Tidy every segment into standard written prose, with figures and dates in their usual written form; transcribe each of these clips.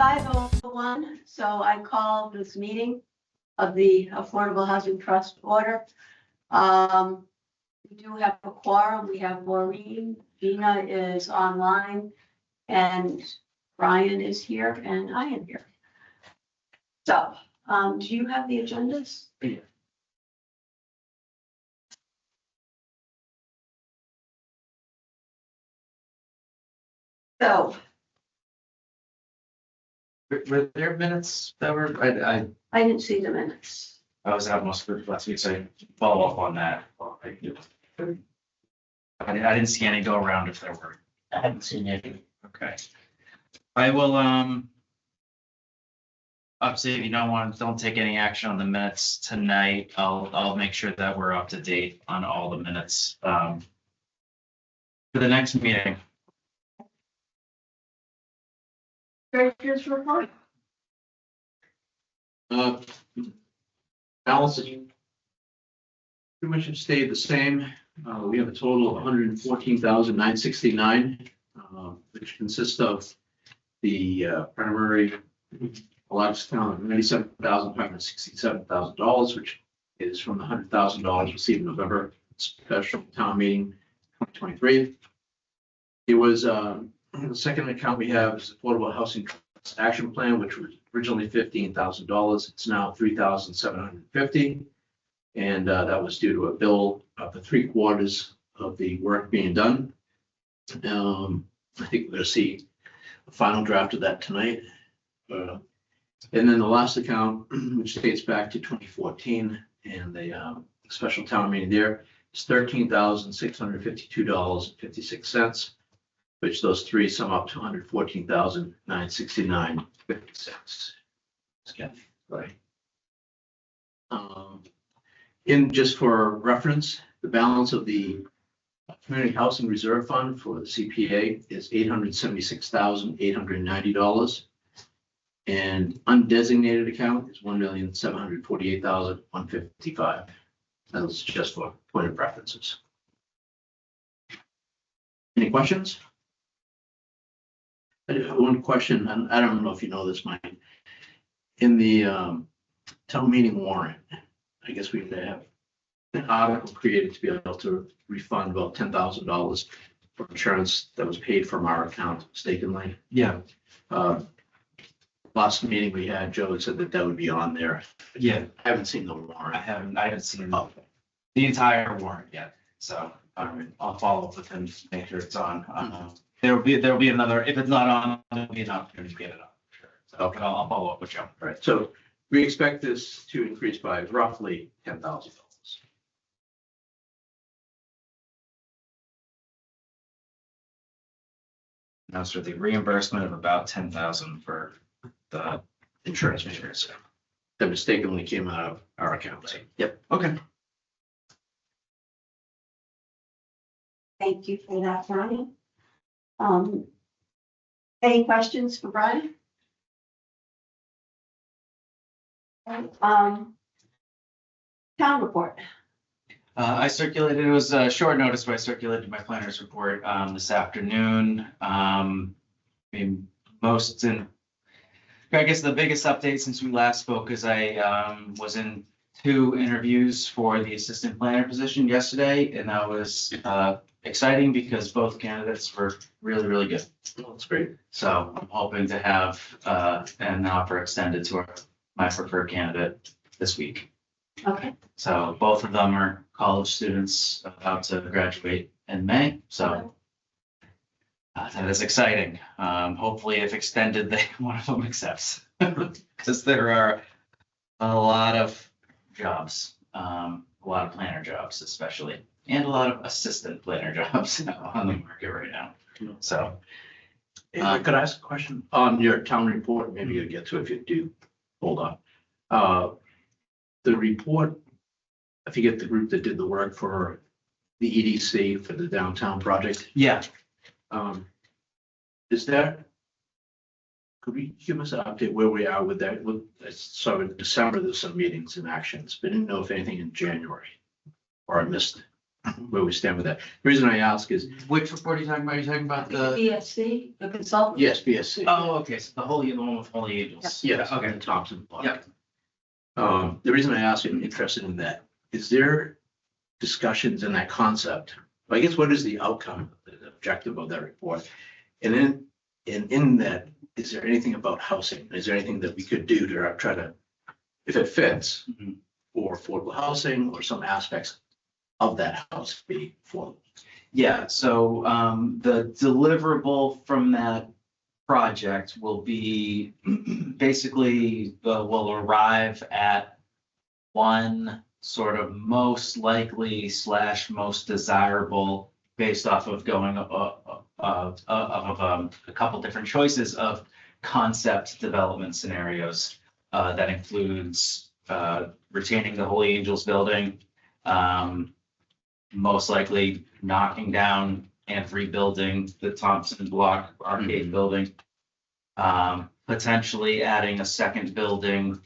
5:01, so I call this meeting of the Affordable Housing Trust order. We do have a quorum. We have Maureen, Gina is online, and Brian is here, and I am here. So, do you have the agendas? Yeah. So, Were there minutes that were, I I didn't see the minutes. was out most of it last week, so I follow up on that. I didn't see any go around if there were. I haven't seen any. Okay. I will, obviously, if you don't take any action on the minutes tonight, I'll make sure that we're up to date on all the minutes, for the next meeting. Treasurer's report? Balance is pretty much have stayed the same. We have a total of 114,969, which consists of the primary allowance account of $97,567,000, which is from the $100,000 received in November special town meeting 2023. It was the second account we have is Affordable Housing Trust Action Plan, which was originally $15,000. It's now $3,750. And that was due to a bill for 3/4 of the work being done. I think we're going to see a final draft of that tonight. And then the last account, which dates back to 2014, and the special town meeting there is $13,652.56, which those three sum up to $114,969.56. Right. In just for reference, the balance of the Community Housing Reserve Fund for the CPA is $876,890. And undesignated account is $1,748,155. That's just for point of references. Any questions? I do have one question, and I don't know if you know this, Mike. In the town meeting warrant, I guess we could have an article created to be able to refund about $10,000 for insurance that was paid from our account mistakenly. Yeah. Last meeting we had, Joe said that that would be on there. Yeah, I haven't seen the warrant. I haven't seen the entire warrant yet, so I'll follow up with him, make sure it's on. There'll be another, if it's not on, there'll be an opportunity to get it on. Sure. So Okay. I'll follow up with Joe. All right, so we expect this to increase by roughly $10,000. That's for the reimbursement of about 10,000 for the insurance measures. That mistakenly came out of our account. Yep. Okay. Thank you for that, Brian. Any questions for Brian? Town report. I circulated, it was a short notice, but I circulated my planner's report this afternoon. I mean, I guess the biggest update since we last spoke is I was in 2 interviews for the assistant planner position yesterday, and that was exciting because both candidates were really, really good. Well, that's great. So I'm hoping to have an offer extended to my preferred candidate this week. Okay, So both of them are college students about to graduate in May, so that is exciting. Hopefully if extended, one of them accepts. Because there are a lot of jobs, a lot of planner jobs especially, and a lot of assistant planner jobs on the market right now. So. Could I ask a question on your town report? Maybe you'll get to it if you do. Hold on. The report, I forget the group that did the work for the EDC for the downtown project. Yeah, Is that, could we give us an update where we are with that? So in December, there's some meetings and actions, but didn't know if anything in January, or I missed it. where we stand with that. The reason I ask is, Which report are you talking about? Are you talking about the? BSC, the consultant? yes, BSC. Oh, okay, so the one with Holy Angels. Yes, Okay. and Thompson. Block. Yep. The reason I ask, I'm interested in that, is there discussions in that concept? I guess what is the outcome, the objective of that report? And then, in that, is there anything about housing? Is there anything that we could do to try to, if it fits, Mhm. or affordable housing or some aspects of that house be affordable? Yeah, so the deliverable from that project will be basically, will arrive at one sort of most likely / most desirable based off of going of a couple different choices of concept development scenarios. That includes retaining the Holy Angels building, most likely knocking down and rebuilding the Thompson Block arcade building. Potentially adding a second building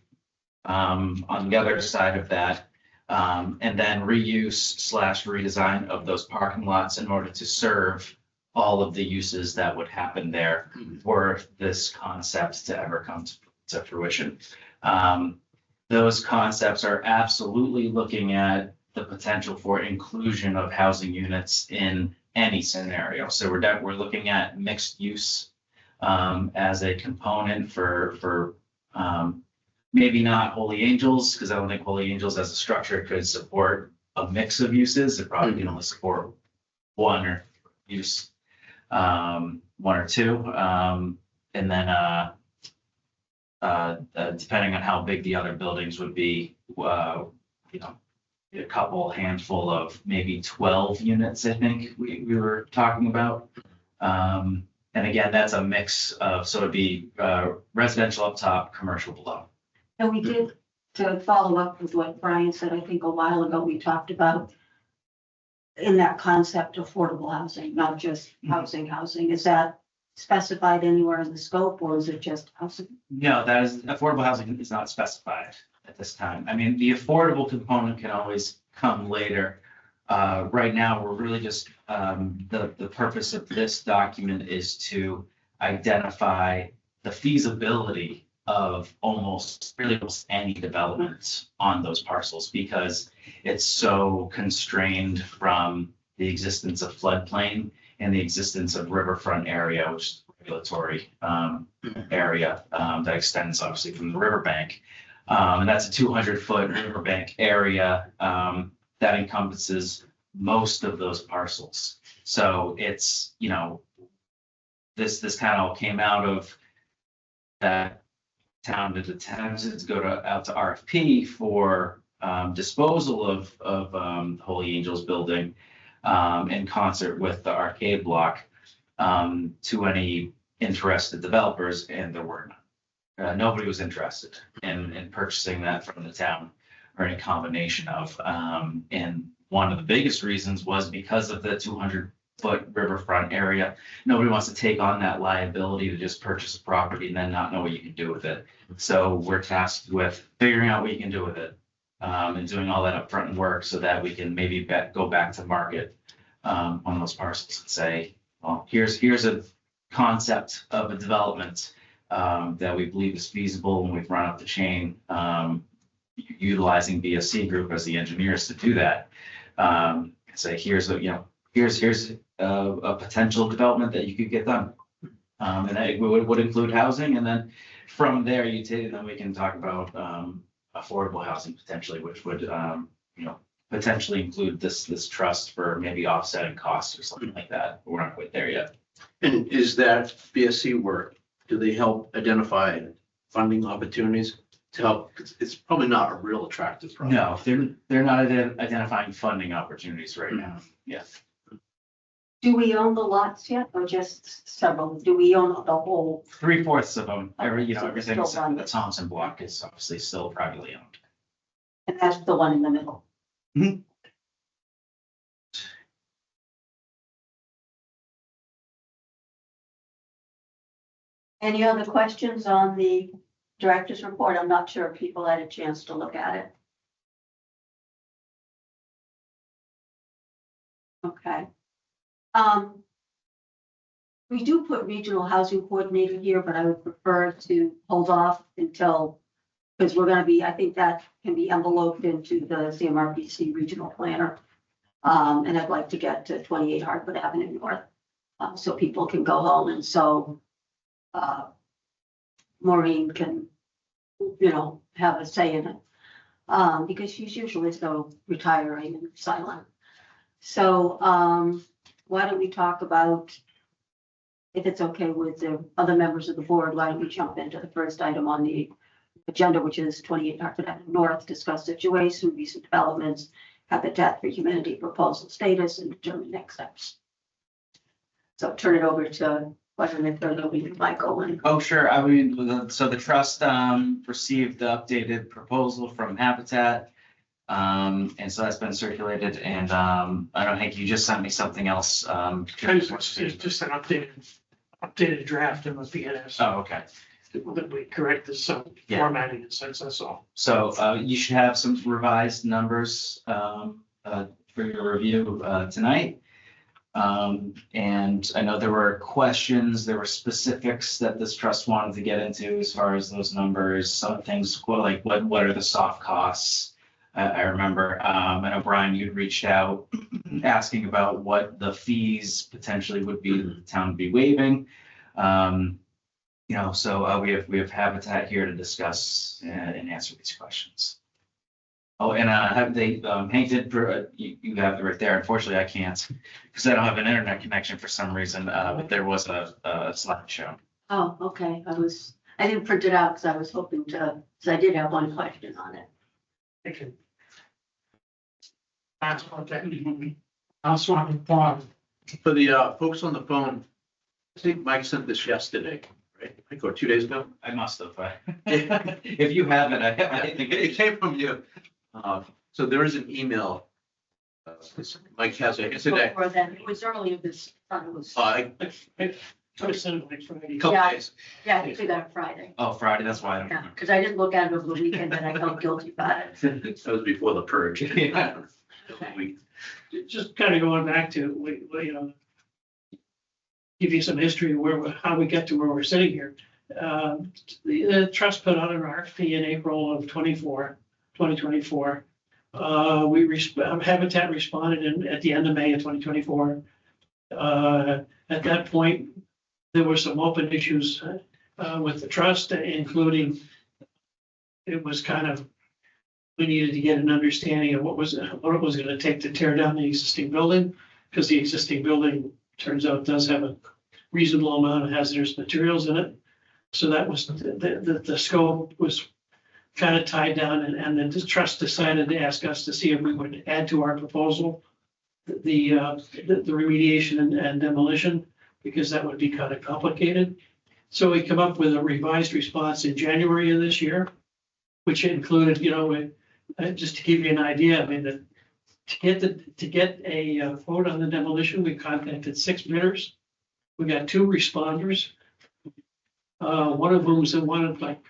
on the other side of that. And then reuse / redesign of those parking lots in order to serve all of the uses that would happen there for this concept to ever come to fruition. Those concepts are absolutely looking at the potential for inclusion of housing units in any scenario. So we're looking at mixed use as a component for maybe not Holy Angels, because I don't think Holy Angels as a structure could support a mix of uses. It probably can only support one or use, one or two. And then depending on how big the other buildings would be, a couple handful of maybe 12 units, I think we were talking about. And again, that's a mix of, so it'd be residential up top, commercial below. And we did, to follow up with what Brian said, I think a while ago, we talked about in that concept, affordable housing, not just housing. Is that specified anywhere in the scope, or is it just housing? No, that is, affordable housing is not specified at this time. I mean, the affordable component can always come later. Right now, we're really just, the purpose of this document is to identify the feasibility of almost any development on those parcels, because it's so constrained from the existence of floodplain and the existence of riverfront area, which is regulatory area that extends obviously from the riverbank. And that's a 200-foot riverbank area that encompasses most of those parcels. So it's, this kind of came out of that town did attempt to go out to RFP for disposal of Holy Angels building in concert with the arcade block to any interested developers, and there were none. Nobody was interested in purchasing that from the town or any combination of. And one of the biggest reasons was because of the 200-foot riverfront area. Nobody wants to take on that liability to just purchase a property and then not know what you can do with it. So we're tasked with figuring out what you can do with it and doing all that upfront work so that we can maybe go back to market on those parcels and say, well, here's a concept of a development that we believe is feasible, and we've run up the chain utilizing BSC Group as the engineers to do that. Say here's a potential development that you could get done, and that would include housing, and then from there then we can talk about affordable housing potentially, which would potentially include this trust for maybe offsetting costs or something like that. But we're not quite there yet. And is that BSC work, do they help identify funding opportunities to help? It's probably not a real attractive project. No, they're not identifying funding opportunities right now. Yeah. Do we own the lots yet, or just several? Do we own the whole? 3/4 of them, everything Still except one. the Thompson block is obviously still privately owned. And that's the one in the middle. Mhm. Any other questions on the director's report? I'm not sure if people had a chance to look at it. Okay. We do put regional housing coordinator here, but I would prefer to hold off until, because we're gonna be, I think that can be enveloped into the CMRPC regional planner. And I'd like to get to 28 Hartford Avenue North, so people can go home and so, Maureen can, have a say in it. Because she's usually so retiring and silent. So, why don't we talk about, if it's okay with the other members of the board, why don't we jump into the first item on the agenda, which is 28 Hartford Avenue North, discuss situation, recent developments, Habitat for Humanity proposal status, and determine next steps. So turn it over to, if there's no Michael and. Oh, sure. I mean, so the trust received the updated proposal from Habitat. And so that's been circulated, and I don't think you just sent me something else. It's just an updated draft of the PNS. Oh, okay. That we corrected some Yeah. formatting and such, that's all. So you should have some revised numbers for your review tonight. And I know there were questions, there were specifics that this trust wanted to get into as far as those numbers, some things like what are the soft costs? I remember, I know Brian, you'd reached out asking about what the fees potentially would be that the town would be waiving. So we have Habitat here to discuss and answer these questions. Oh, and Hank did, you have it right there. Unfortunately, I can't because I don't have an internet connection for some reason, but there was a slideshow. Oh, okay, I didn't print it out because I was hoping to, because I did have one question on it. I can. That's what that, I'll swap it, Bob. For the folks on the phone, I think Mike sent this yesterday, right? Like, or 2 days ago? I must have. If you have it, I think It came from you. So there is an email. Mike has it today. Before then, it was earlier this, it was, A I sent it like Friday. couple Yeah. days. yeah, I think we got it Friday. Oh, Friday, that's why I don't Yeah, remember. because I didn't look at it over the weekend and I felt guilty about it. That was before the purge. Yeah. We- Just kind of going back to, give you some history of how we get to where we're sitting here. The trust put out an RFP in April of 2024. Habitat responded at the end of May of 2024. At that point, there were some open issues with the trust, including it was we needed to get an understanding of what it was going to take to tear down the existing building, because the existing building turns out does have a reasonable amount of hazardous materials in it. So that was the scope was kind of tied down, and then the trust decided to ask us to see if we would add to our proposal the remediation and demolition, because that would be kind of complicated. So we come up with a revised response in January of this year, which included, just to give you an idea, I mean, to get a vote on the demolition, we contacted 6 bidders. We got 2 responders. One of them wanted like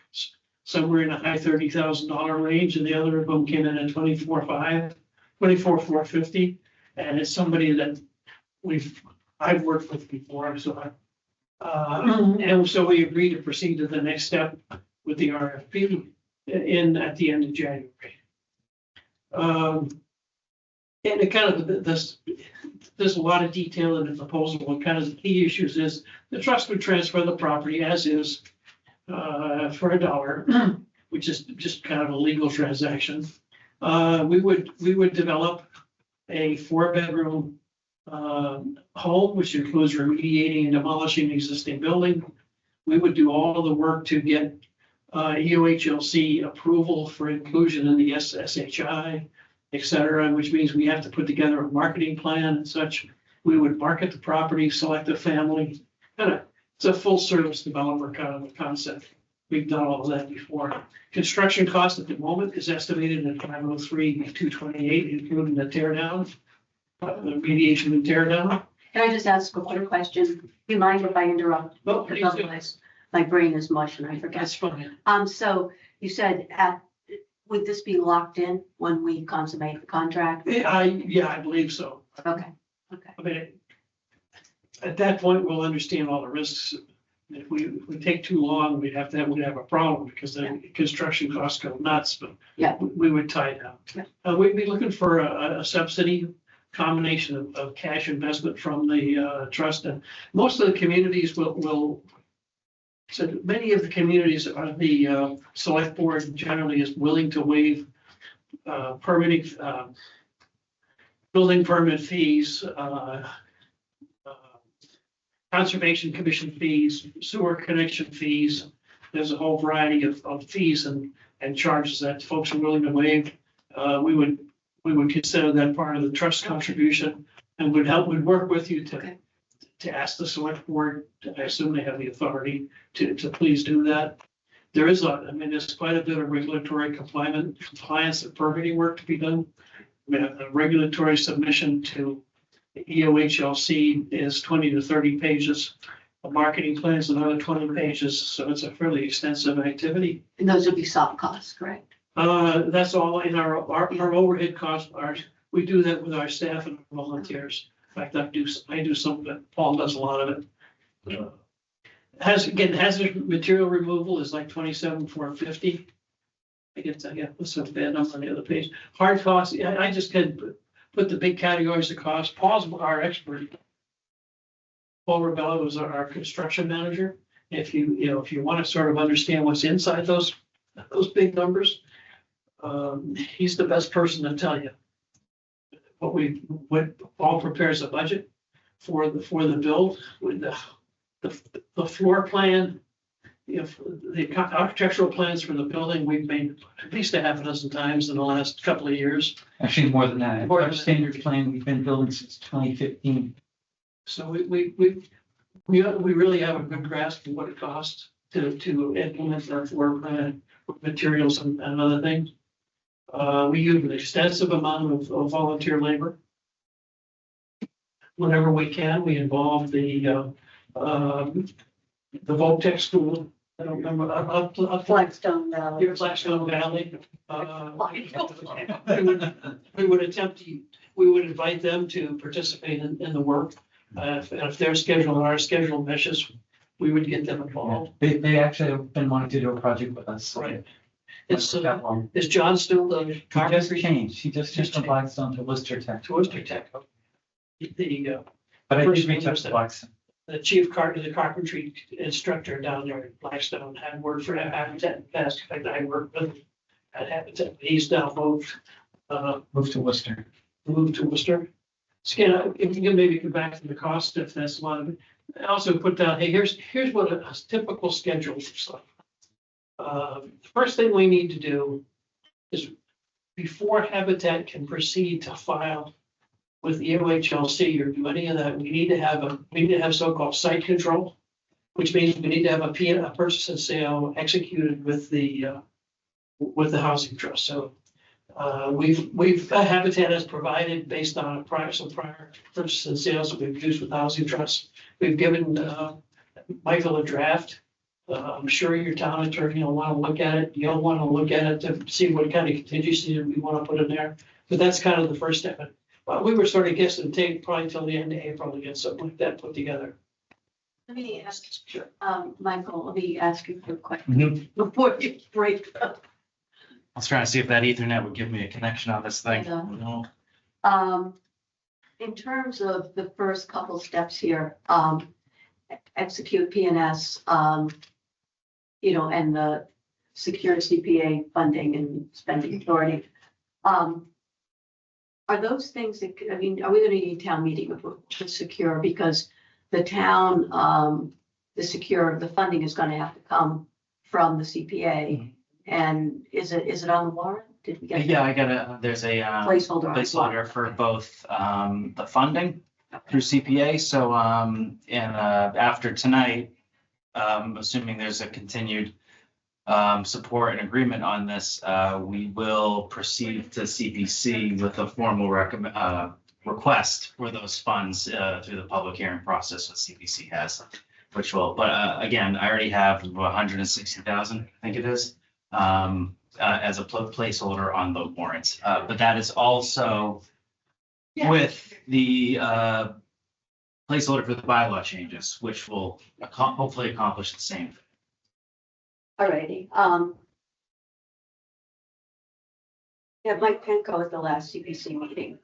somewhere in a high $30,000 range, and the other of them came in at $24,450. And it's somebody that I've worked with before, so and so we agreed to proceed to the next step with the RFP at the end of January. And it kind of, there's a lot of detail in the proposal. One kind of the key issues is the trust would transfer the property as is for $1, which is just kind of a legal transaction. We would develop a 4-bedroom home, which includes remediating and demolishing the existing building. We would do all of the work to get UHLC approval for inclusion in the SSHI, et cetera, which means we have to put together a marketing plan and such. We would market the property, select a family. It's a full service developer kind of a concept. We've done all of that before. Construction cost at the moment is estimated at $503,228, including the tear down, the mediation and tear down. Can I just ask a quick question? Do you mind if I interrupt? No, Because please do. otherwise, my brain is mush and I forget. That's fine. So you said, would this be locked in when we consummate the contract? Yeah, I believe so. Okay, Okay. I mean, at that point, we'll understand all the risks. If we take too long, we'd have a problem because the construction costs go nuts, but Yeah. we would tie it down. Yeah. We'd be looking for a subsidy combination of cash investment from the trust, and most of the communities will. So many of the communities are the select board generally is willing to waive permitting, building permit fees, conservation commission fees, sewer connection fees. There's a whole variety of fees and charges that folks are willing to waive. We would consider that part of the trust contribution and would work with you Okay. to ask the select board, I assume they have the authority to please do that. There's quite a bit of regulatory compliance and permitting work to be done. We have a regulatory submission to the EOHLC is 20 to 30 pages. A marketing plan is another 20 pages, so it's a fairly extensive activity. And those would be soft costs, correct? That's all in our overhead costs. We do that with our staff and volunteers. In fact, I do some of it. Paul does a lot of it. Hazardous material removal is like 27,450. I get what's a bad number on the other page. Hard costs, I just can put the big categories of cost. Paul's our expert. Paul Rebello is our construction manager. If you want to sort of understand what's inside those big numbers, he's the best person to tell you. What Paul prepares a budget for the build with the floor plan. The architectural plans for the building, we've made at least a half a dozen times in the last couple of years. Actually, more than that. More Our than that. standard plan, we've been building since 2015. So we really have a good grasp of what it costs to implement our floor plan with materials and other things. We use an extensive amount of volunteer labor. Whenever we can, we involve the Voltech school. I don't remember, up Blackstone Valley. here, Blackstone Valley. We would invite them to participate in the work. If their schedule and our schedule meshes, we would get them involved. They actually have been wanting to do a project with us. so Right. it's not that long. Is John still the He just carpentry changed. He just changed from changed. Blackstone to Worcester Tech. to Worcester Tech? There you go. But I First did reach out to one. Blackstone. The the carpentry instructor down there at Blackstone had worked for Habitat in the past. In fact, I worked with him at Habitat. He's now Moved to Worcester. moved to Worcester. So, if you can maybe come back to the cost, if that's a lot of it. I also put down, hey, here's what a typical schedule looks like. The first thing we need to do is before Habitat can proceed to file with the OHLC or do any of that, we need to have so-called site control, which means we need to have a purchase and sale executed with the housing trust. So Habitat has provided based on some prior purchase and sales that we've used with housing trust. We've given Michael a draft. I'm sure your town attorney will want to look at it. You'll want to look at it to see what kind of contingency we want to put in there. But that's kind of the first step. Well, we were sort of guessing take probably till the end of April to get something like that put together. Let me ask, Sure. Michael, let me ask you a question Mhm. before you break up. I was trying to see if that Ethernet would give me a connection on this thing. Yeah. No. In terms of the first couple steps here, execute PNS, and the secure CPA funding and spending authority. Are those things that, are we gonna need town meeting to secure, because the town, the funding is gonna have to come from the CPA. And is it on the warrant? Did we get? Yeah, there's a Placeholder. on the placeholder warrant? for both the funding through CPA. So after tonight, assuming there's a continued support and agreement on this, we will proceed to CPC with a formal request for those funds through the public hearing process that CPC has, which will, but again, I already have 160,000, I think it is, as a placeholder on the warrants. But that is also Yeah. with the placeholder for the bylaw changes, which will hopefully accomplish the same. Alrighty, yeah, Mike Penco at the last CPC meeting,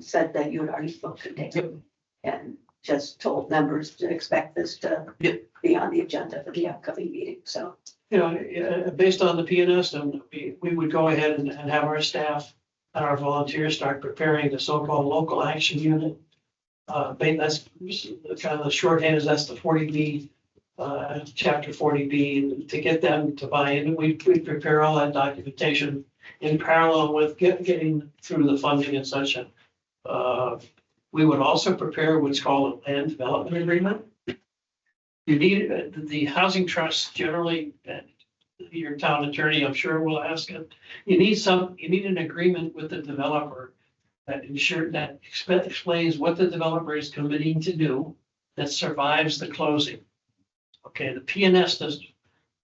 said that you had already spoken to him. And just told members to expect this to Yep. be on the agenda for the upcoming meeting, so. You know, based on the PNS, then we would go ahead and have our staff and our volunteers start preparing the so-called local action unit. That's kind of the shorthand is that's the 40B, chapter 40B, to get them to buy in. We prepare all that documentation in parallel with getting through the funding and such. We would also prepare what's called a land development agreement. You need, the housing trust generally, your town attorney, I'm sure will ask it. You need an agreement with the developer that explains what the developer is committing to do that survives the closing. Okay, the PNS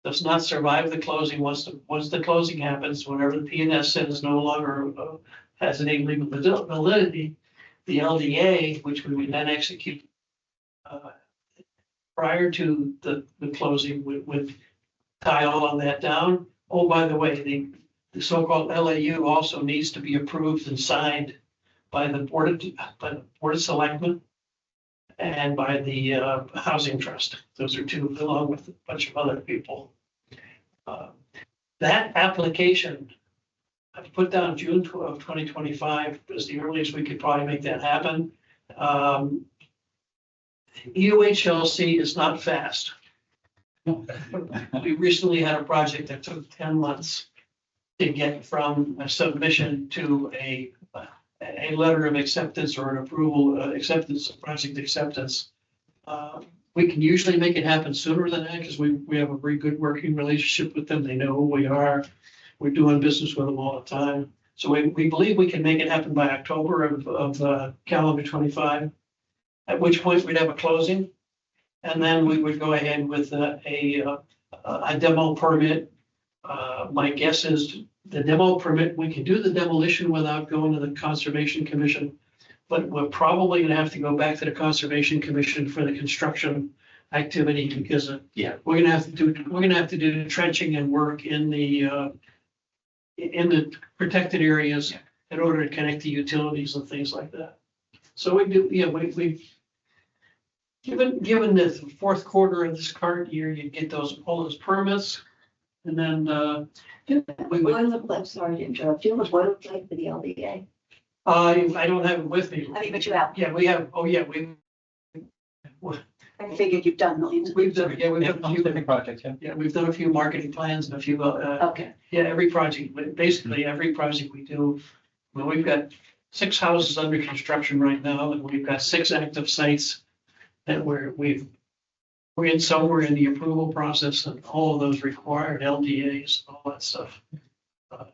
does not survive the closing. Once the closing happens, whenever the PNS says no longer has any legal validity, the LDA, which we would then execute prior to the closing, would tie all of that down. Oh, by the way, the so-called LAU also needs to be approved and signed by the Board of Selectmen and by the Housing Trust. Those are two, along with a bunch of other people. That application, I've put down June of 2025 as the earliest we could probably make that happen. UHLC is not fast. We recently had a project that took 10 months to get from a submission to a letter of acceptance or an approval, project acceptance. We can usually make it happen sooner than that because we have a very good working relationship with them. They know who we are. We're doing business with them all the time. So we believe we can make it happen by October of calendar 25, at which point we'd have a closing. And then we would go ahead with a demo permit. My guess is the demo permit, we can do the demolition without going to the Conservation Commission. But we're probably gonna have to go back to the Conservation Commission for the construction activity because we're gonna have to do trenching and work in the protected areas in order to connect the utilities and things like that. So we do, given the fourth quarter of this current year, you get all those permits. And then we would, I'm sorry to interrupt. Do you have a boilerplate for the LDA? I don't have it with me. I mean, but you have. Yeah, we have, I figured you've done millions. we've done a few, Different projects, yeah. we've done a few marketing plans and a few, Okay, every project, basically every project we do. Well, we've got 6 houses under construction right now, and we've got 6 active sites that we're in somewhere in the approval process, and all of those required LDAs, and all that stuff.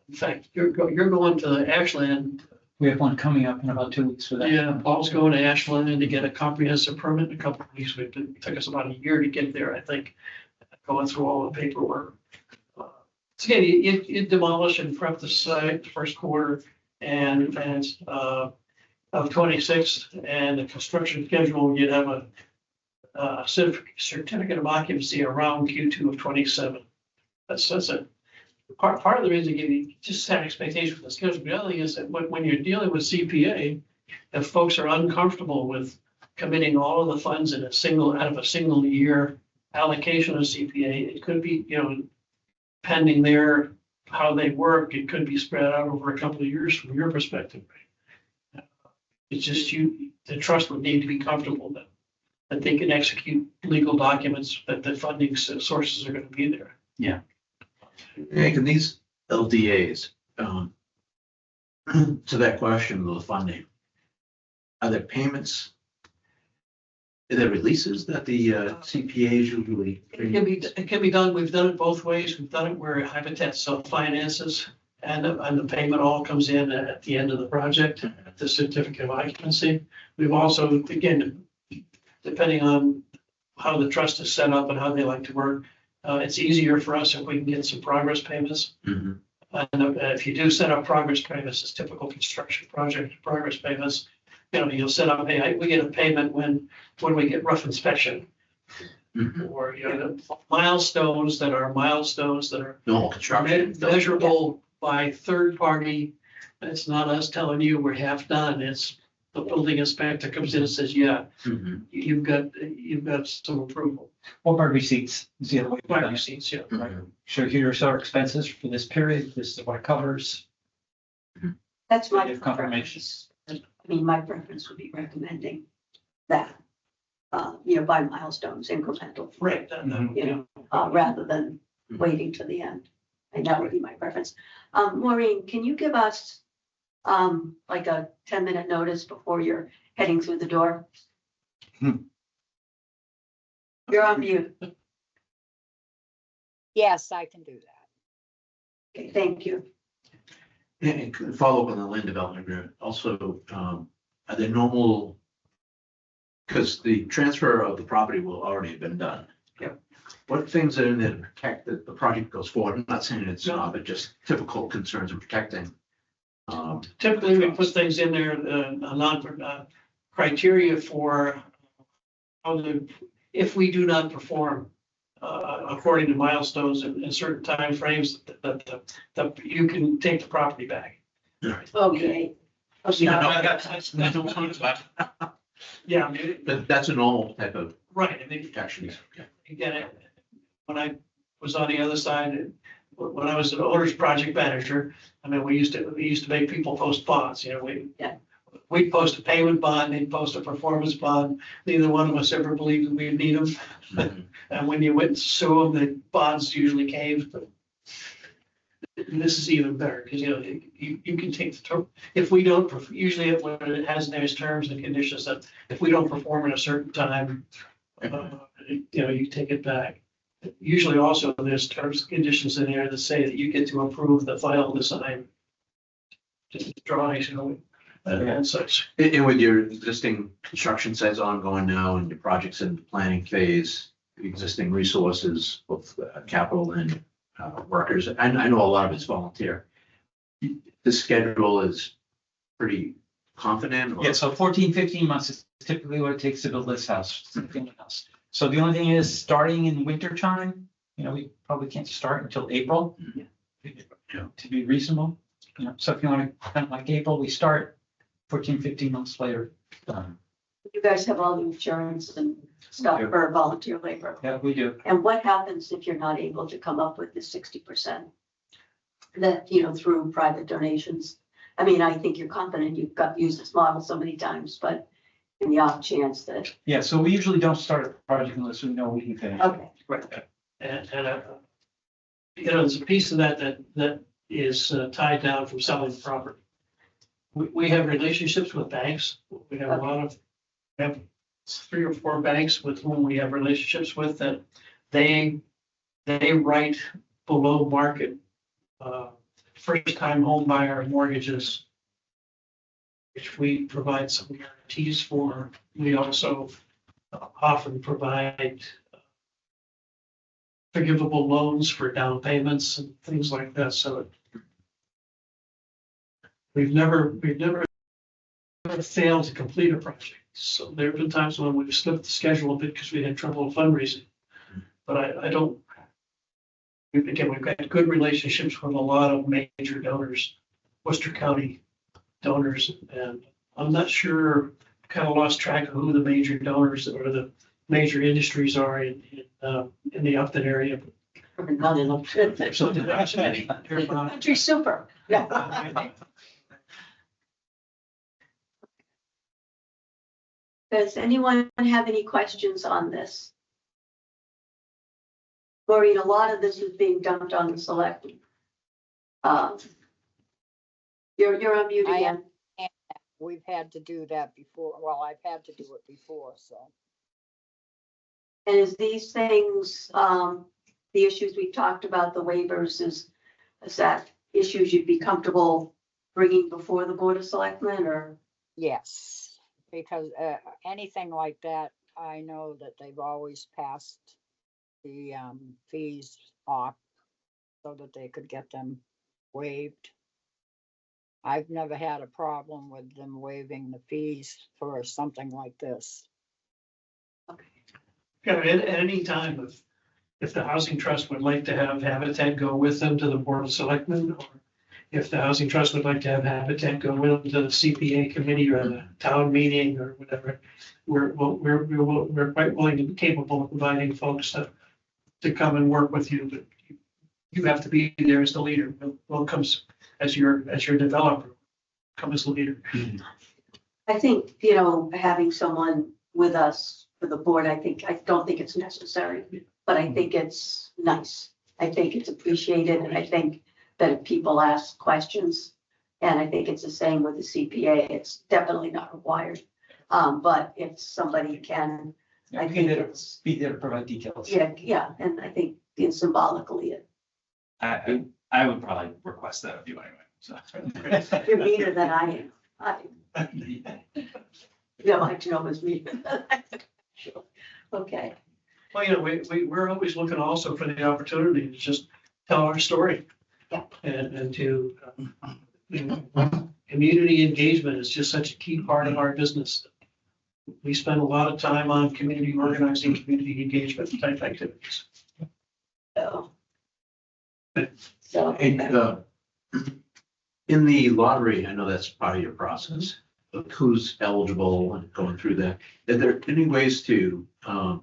In fact, you're going to Ashland. We have one coming up in about 2 weeks for that. Yeah, Paul's going to Ashland to get a comprehensive permit in a couple of weeks. It took us about a year to get there, I think, going through all the paperwork. So again, you demolish and prep the site the first quarter and of 26, and the construction schedule, you'd have a certificate of occupancy around Q2 of 27. That's it. Part of the reason to give you just set expectation for the schedule. The other thing is that when you're dealing with CPA, if folks are uncomfortable with committing all of the funds out of a single year allocation of CPA, it could be, pending how they work, it could be spread out over a couple of years from your perspective. It's just the trust would need to be comfortable that they can execute legal documents, that the funding sources are going to be there. Yeah. Hank, and these LDAs, to that question of the funding, are there payments? Are there releases that the CPAs usually? It can be done. We've done it both ways. We've done it where Habitat self-finances and the payment all comes in at the end of the project, the certificate of occupancy. We've also, again, depending on how the trust is set up and how they like to work, it's easier for us if we can get some progress payments. Mhm. And if you do set up progress payments, it's typical construction project progress payments. you'll set up, hey, we get a payment when we get rough inspection. Mhm. Or, the milestones that are Normal construction. measurable by third party. It's not us telling you we're half done. It's the building inspector comes in and says, yeah, Mhm. you've got some approval. Or by receipts, is the other way. By receipts, yeah. Mhm. So here's our expenses for this period, this is what it covers. That's my Give confirmation. preference. I mean, my preference would be recommending that, by milestones, incremental, Right. rather than waiting to the end. And that would be my preference. Maureen, can you give us, like a 10-minute notice before you're heading through the door? Hmm. You're on mute. Yes, I can do that. Okay, thank you. And follow up on the land development agreement, also, are there normal? Because the transfer of the property will already have been done. Yep. What things are in there to protect that the project goes forward? I'm not saying it's not, but just typical concerns of protecting. Typically, we put things in there, criteria for if we do not perform according to milestones in certain timeframes, that you can take the property back. Okay. Yeah, I mean, But that's a normal type of right, I mean, protection. again, when I was on the other side, when I was an owner's project manager, I mean, we used to make people post bonds, Yeah. we'd post a payment bond, they'd post a performance bond. Neither one of us ever believed that we'd need them. Mhm. And when you went to sue them, the bonds usually caved, but this is even better, because, you can take the term, if we don't, usually when it has in its terms and conditions that if we don't perform in a certain time, you take it back. Usually also there's terms and conditions in there that say that you get to approve the final design. Drawings, and such. And with your existing construction sites ongoing now and your projects in the planning phase, existing resources, both capital and workers, and I know a lot of it's volunteer. The schedule is pretty confident. Yeah, so 14, 15 months is typically what it takes to build this house. So the only thing is, starting in winter time, we probably can't start until April. Yeah. To be reasonable, so if you want to, kind of like April, we start 14, 15 months later. You guys have all the insurance and stuff Yeah. for volunteer labor. Yeah, we do. And what happens if you're not able to come up with the 60%? That, through private donations? I mean, I think you're confident, you've used this model so many times, but in the off chance that, Yeah, so we usually don't start a project unless we know we can finish. okay, And there's a piece of that is tied down from selling the property. We have relationships with banks. We have we have 3 or 4 banks with whom we have relationships with that they write below market first time home buyer mortgages, which we provide some guarantees for. We also often provide forgivable loans for down payments and things like that, so we've never failed to complete a project. So there have been times when we've slipped the schedule a bit because we had trouble fundraising. But I don't, again, we've got good relationships with a lot of major donors, Worcester County donors, and I'm not sure, kind of lost track of who the major donors or the major industries are in the Upton area. not enough. So that's many. Country super. Does anyone have any questions on this? Maureen, a lot of this is being dumped on the select. You're on mute I again. We've had to do that before. Well, I've had to do it before, so. And is these things, the issues we talked about, the waivers, is that issues you'd be comfortable bringing before the Board of Selectmen, or? Yes, because anything like that, I know that they've always passed the fees off so that they could get them waived. I've never had a problem with them waiving the fees for something like this. Yeah, at any time, if the housing trust would like to have Habitat go with them to the Board of Selectmen, or if the housing trust would like to have Habitat go with them to the CPA committee or the town meeting or whatever, we're quite willing and capable of providing folks to come and work with you, but you have to be there as the leader. We'll come as your developer, come as the leader. I think, having someone with us for the board, I don't think it's necessary, but I think it's nice. I think it's appreciated, and I think that if people ask questions, and I think it's the same with the CPA, it's definitely not required. But if somebody can, I think it's, Be there to provide details. yeah, and I think symbolically, I would probably request that of you anyway, so. you're meaner than I am. You like to know it's me. Sure. Okay, Well, we're always looking also for the opportunity to just tell our story. Yeah. And to, community engagement is just such a key part of our business. We spend a lot of time on community organizing, community engagement type activities. so. And, in the lottery, I know that's part of your process, of who's eligible and going through that. Are there any ways to, kind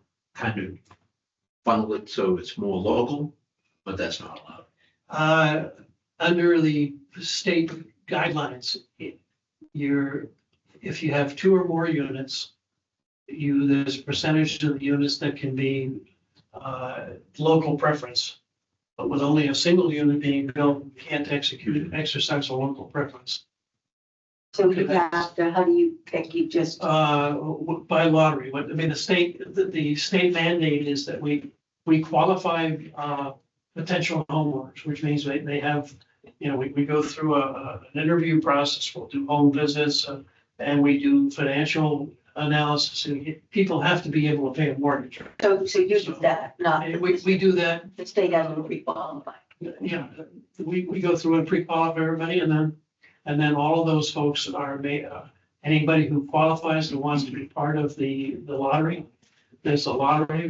of funnel it so it's more local, but that's not allowed? Under the state guidelines, if you have 2 or more units, there's a percentage of the units that can be, local preference. But with only a single unit being built, you can't exercise a local preference. So you have to, how do you pick? You just, By lottery, the state mandate is that we qualify, potential homeowners, which means they have, we go through an interview process, we'll do home visits, and we do financial analysis, and people have to be able to pay a mortgage. so you do that, not, And we do that, the state has to pre-qualify. yeah, we go through and pre-qualify everybody, and then all of those folks are anybody who qualifies and wants to be part of the lottery. There's a lottery,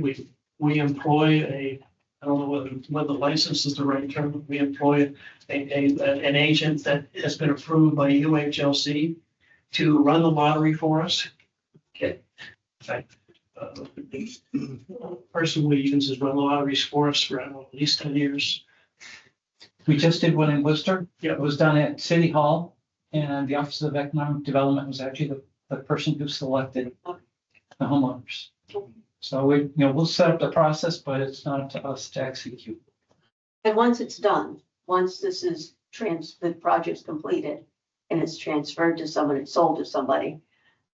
we employ I don't know whether the license is the right term, but we employ an agent that has been approved by UHLC to run the lottery for us. Okay. In fact, the person we use has run the lotteries for us for, I don't know, at least 10 years. We just did one in Worcester. Yeah. It was done at City Hall, and the Office of Economic Development was actually the person who selected the homeowners. So we'll set up the process, but it's not up to us to execute. And once it's done, once this is the project's completed and it's transferred to someone, it's sold to somebody,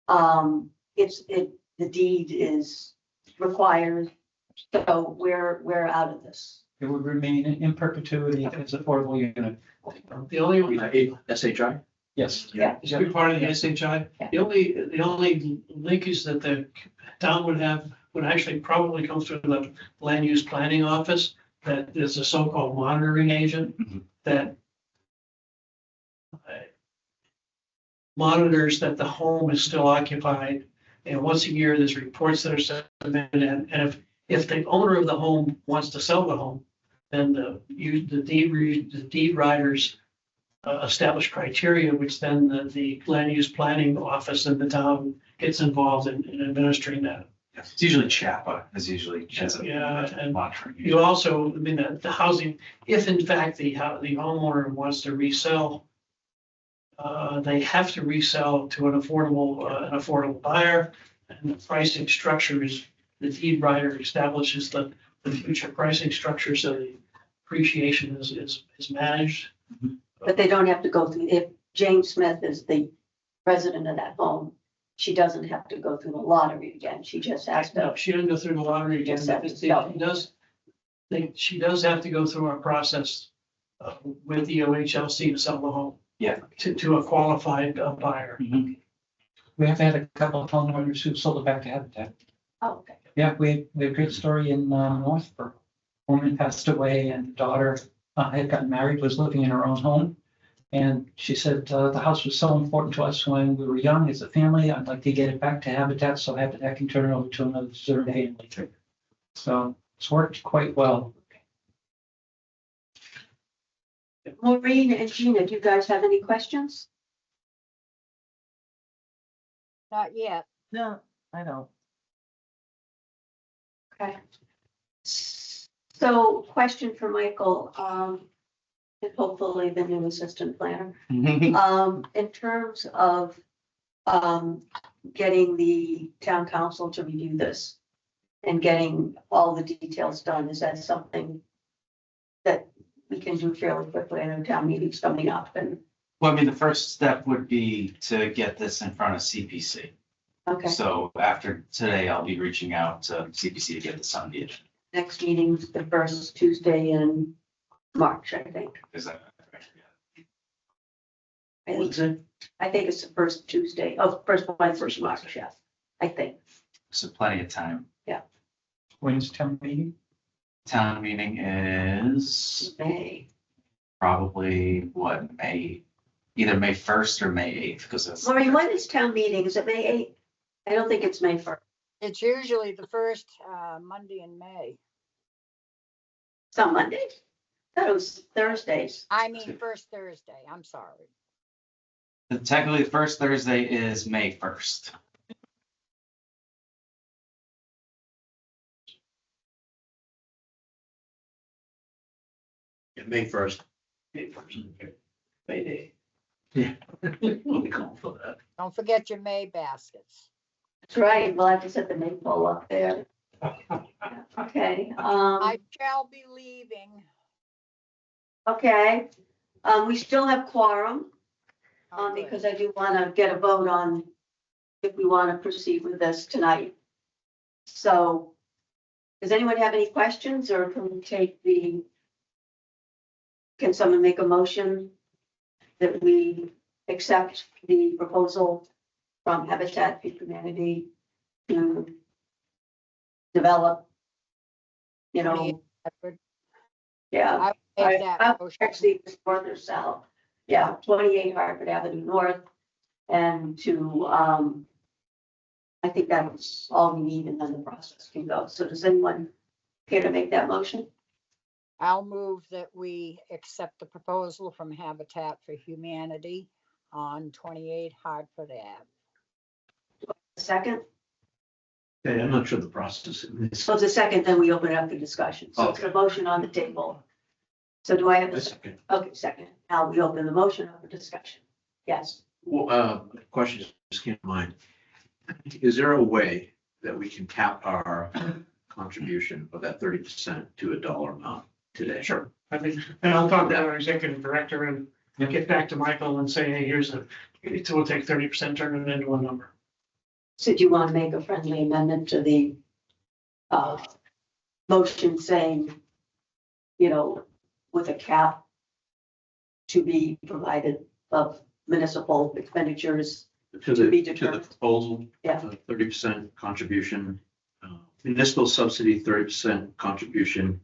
the deed is required. So we're out of this. It would remain in perpetuity as affordable unit. The only, SHI? Yes. Yeah. it's a big part of the SHI. Yeah. The only linkage that the town would have would actually probably come through the land use planning office, that is a so-called monitoring agent Mhm. that monitors that the home is still occupied. And once a year, there's reports that are submitted, and if the owner of the home wants to sell the home, then the deed writers establish criteria, which then the land use planning office in the town gets involved in administering that. It's usually CHAPA is usually. Yeah, and monitoring. You also, the housing, if in fact the homeowner wants to resell, they have to resell to an affordable buyer, and the pricing structure is, the deed writer establishes the future pricing structure, so the appreciation is managed. But they don't have to go through, if Jane Smith is the president of that home, she doesn't have to go through the lottery again. She just has No, to. she doesn't go through the lottery again. Just have to She sell. she does have to go through our process with the OHLC to sell the home. Yeah. To a qualified buyer. Mhm. We have had a couple of homeowners who sold it back to Habitat. Oh, okay. Yeah, we had a great story in Northborough. Woman passed away and the daughter had gotten married, was living in her own home. And she said, the house was so important to us when we were young as a family. I'd like to get it back to Habitat so Habitat can turn it over to another deserving family. So it's worked quite well. Maureen and Gina, do you guys have any questions? Not yet. No, I don't. Okay. So question for Michael, and hopefully the new assistant planner. In terms of, getting the town council to review this and getting all the details done, is that something that we can do fairly quickly? I know town meeting's coming up and, Well, I mean, the first step would be to get this in front of CPC. okay, So after today, I'll be reaching out to CPC to get this on the agenda. next meeting's the first Tuesday in March, I think. Is that? I think it's the first Tuesday, first Wednesday in March, yes, I think. So plenty of time. When's town meeting? Town meeting is May. probably what, either May 1st or May 8th, because it's. Maureen, when is town meeting? Is it May 8th? I don't think it's May 1st. It's usually the first Monday in May. It's not Monday. I thought it was Thursdays. I mean, first Thursday. I'm sorry. Technically, the first Thursday is May 1st. Yeah, May 1st. Mayday. We'll be calling for that. Don't forget your May baskets. That's right. We'll have to set the maypole up there. Okay, I shall be leaving. okay. We still have quorum, Oh, good. because I do want to get a vote on if we want to proceed with this tonight. So, does anyone have any questions, or can we take can someone make a motion that we accept the proposal from Habitat for Humanity to develop, you know, Edward, yeah. I would make that motion. Actually, it's north or south, yeah, 28 Hartford Avenue North, and to, I think that's all we need, and then the process can go. So does anyone care to make that motion? I'll move that we accept the proposal from Habitat for Humanity on 28 Hartford Ave. Second? Okay, I'm not sure the process is. So it's a second, then we open it up for discussion. So it's a motion on the table. So do I have a second? Okay, second. Now we open the motion up for discussion. Yes. Well, question just came to mind. Is there a way that we can cap our contribution of that 30% to a dollar amount today? Sure. I think, and I'll talk to our executive director and get back to Michael and say, hey, we'll take 30%, turn it into a number. So do you want to make a friendly amendment to the motion saying, you know, with a cap to be provided of municipal expenditures? To To be the determined. proposal, Yeah. 30% contribution, municipal subsidy, 30% contribution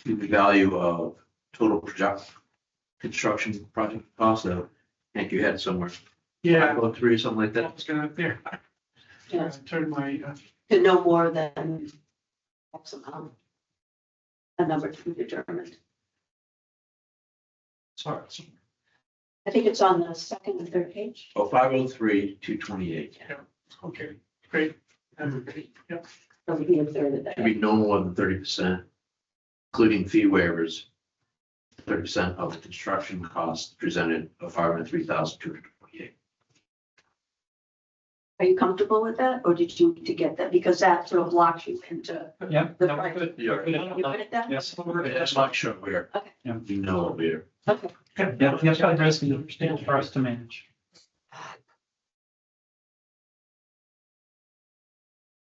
to the value of total project construction project cost. I think you had it somewhere. Yeah. 503 or something like I that. was gonna, there. Yes. Turn my, To no more than X amount. A number to be determined. sorry. I think it's on the second and third page. Oh, 503, 228. Okay, great. Yep. It'll be a third of To be that. no more than 30%, including fee waivers. 30% of the construction cost presented of 503,228. Are you comfortable with that, or did you need to get that? Because that sort of locks you into, Yep. The no, price. good. Yeah. Good. you good at that? Yes. That's not sure where. Okay. Yeah. You know where. Okay. Yeah, yes, I understand for us to manage.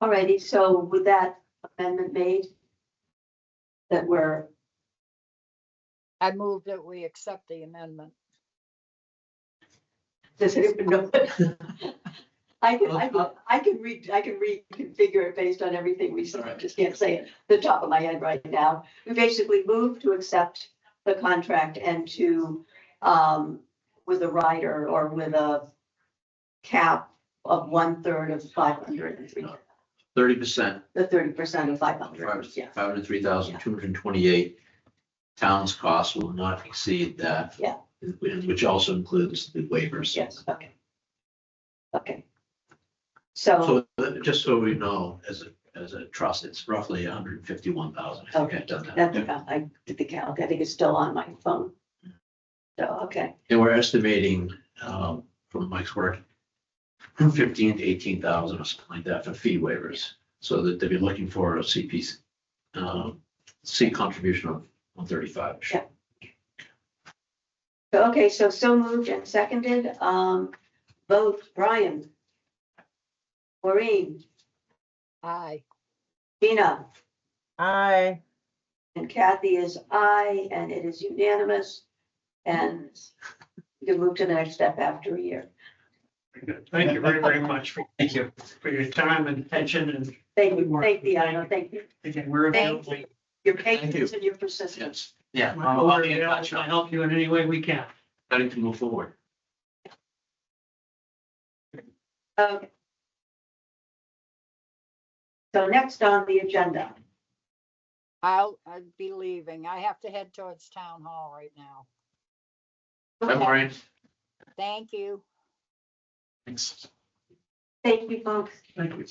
Alrighty, so with that amendment made, that we're, I move that we accept the amendment. does anyone know? I can reconfigure it based on everything we said, I just can't say it at the top of my head right now. We basically move to accept the contract and to, with a rider or with a cap of 1/3 of 503, 30%, the 30% of 500, yeah. 503,228. Town's costs will not exceed that. Yeah. Which also includes the waivers. Yes, okay. Okay. So, So just so we know, as a trust, it's roughly 151,000. I think okay, I've done that. that's, I did the count, I think it's still on my phone. So, okay, And we're estimating, from Mike's work, 15 to 18,000 or something like that for fee waivers. So that they'd be looking for a CPC, C contribution of 135. Yeah. okay, so moved and seconded, vote, Brian. Maureen, Aye. Gina, Aye. and Kathy is aye, and it is unanimous. And you can move to the next step after a year. Thank you very, very much Thank you. for your time and attention and Thank you, thank you, again, we're Thank available. your patience and your persistence. Yes, Yeah. We're available to help you in any way we can. ready to move forward. Okay. So next on the agenda, I'll be leaving. I have to head towards town hall right now. Bye, Maureen. Thank you. Thanks. thank you, folks. Thank you.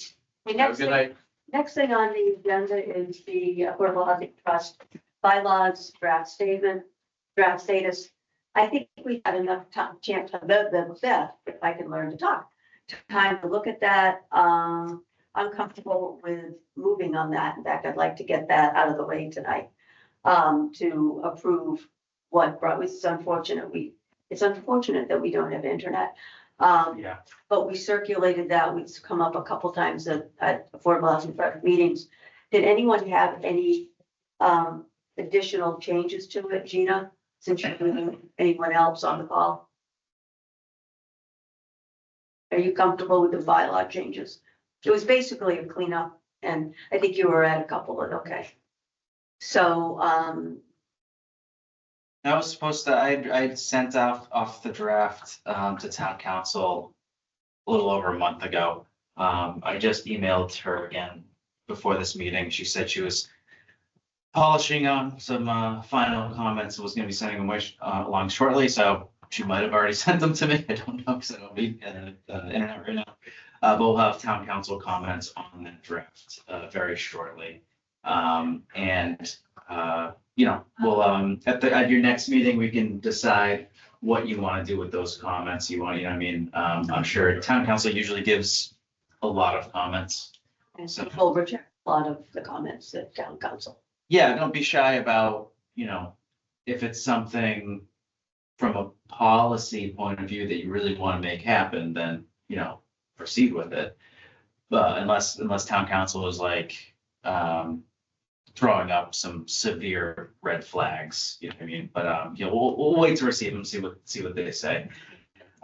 The Have a next good thing, night. next thing on the agenda is the Affordable Housing Trust bylaws draft statement, draft status. I think we had enough time, chance, if I can learn to talk, time to look at that. I'm comfortable with moving on that. In fact, I'd like to get that out of the way tonight, to approve what brought, it's unfortunate that we don't have internet. Yeah. But we circulated that, we've come up a couple times at Affordable Housing Trust meetings. Did anyone have any additional changes to it, Gina, since you're with anyone else on the call? Are you comfortable with the bylaw changes? It was basically a cleanup, and I think you were at a couple of, okay. So, I was supposed to, I'd sent off the draft to town council a little over a month ago. I just emailed her again before this meeting. She said she was polishing on some final comments and was gonna be sending them along shortly, so she might have already sent them to me. I don't know, because I don't be internet right now. But we'll have town council comments on that draft very shortly. We'll at your next meeting, we can decide what you want to do with those comments. I'm sure town council usually gives a lot of comments. and people reject a lot of the comments at town council. Yeah, don't be shy about, if it's something from a policy point of view that you really want to make happen, then, proceed with it. But unless town council is like, throwing up some severe red flags, you know what I mean? But, we'll wait to receive them, see what they say.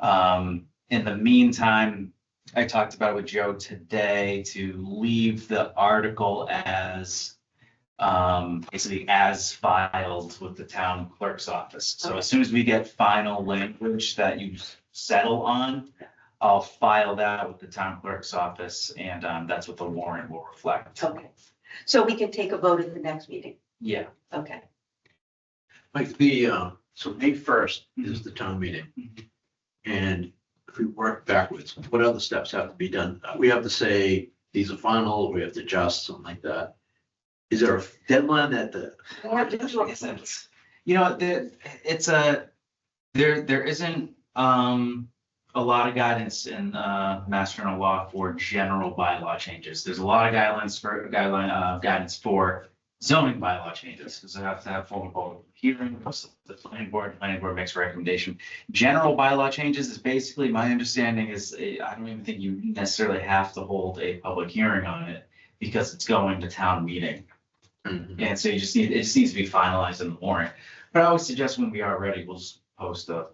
In the meantime, I talked about it with Joe today to leave the article as basically as filed with the town clerk's office. So as soon as we get final language that you settle on, I'll file that with the town clerk's office, and that's what the warrant will reflect. Okay, so we can take a vote at the next meeting. Yeah. Okay, Like so May 1st is the town meeting. And if we work backwards, what other steps have to be done? We have to say, these are final, we have to adjust, something like that. Is there a deadline at the? There isn't a lot of guidance in Mass General Law for general bylaw changes. There's a lot of guidance for zoning bylaw changes, because they have to have full public hearing, the planning board makes a recommendation. General bylaw changes is basically, my understanding is, I don't even think you necessarily have to hold a public hearing on it, because it's going to town meeting. And so it just needs to be finalized in the warrant. But I always suggest when we are ready, we'll just post a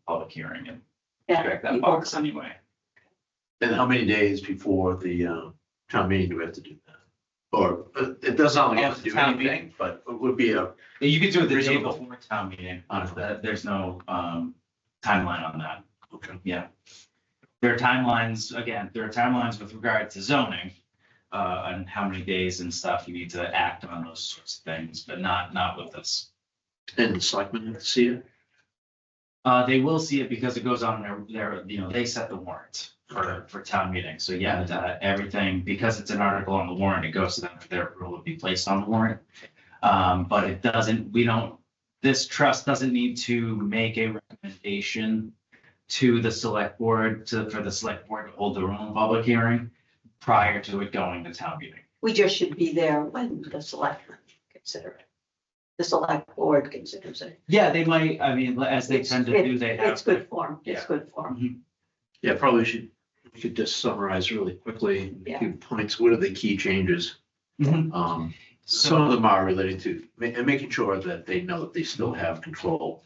public hearing and check that box anyway. And how many days before the town meeting do we have to do that? Or it doesn't sound like you have to do Town anything, but it would be a, You could do it the day Reasonable. before town meeting. Understood. There's no timeline on that. okay. Yeah. There are timelines, again, there are timelines with regard to zoning, and how many days and stuff you need to act on those sorts of things, but not with this. And the selectmen have to see it? They will see it because it goes on they set the warrant for town meeting. So yeah, everything, because it's an article on the warrant, it goes to them for their approval to be placed on the warrant. But it doesn't, this trust doesn't need to make a recommendation to the select board, for the select board to hold their own public hearing prior to it going to town meeting. We just should be there when the selectmen consider it. The select board considers it. Yeah, they might, I mean, as they tend to do, they have. It's good form, it's Yeah. good form. Yeah, probably we could just summarize really quickly, a Yeah. few points, what are the key changes? Mhm. Some of them are related to, and making sure that they know that they still have control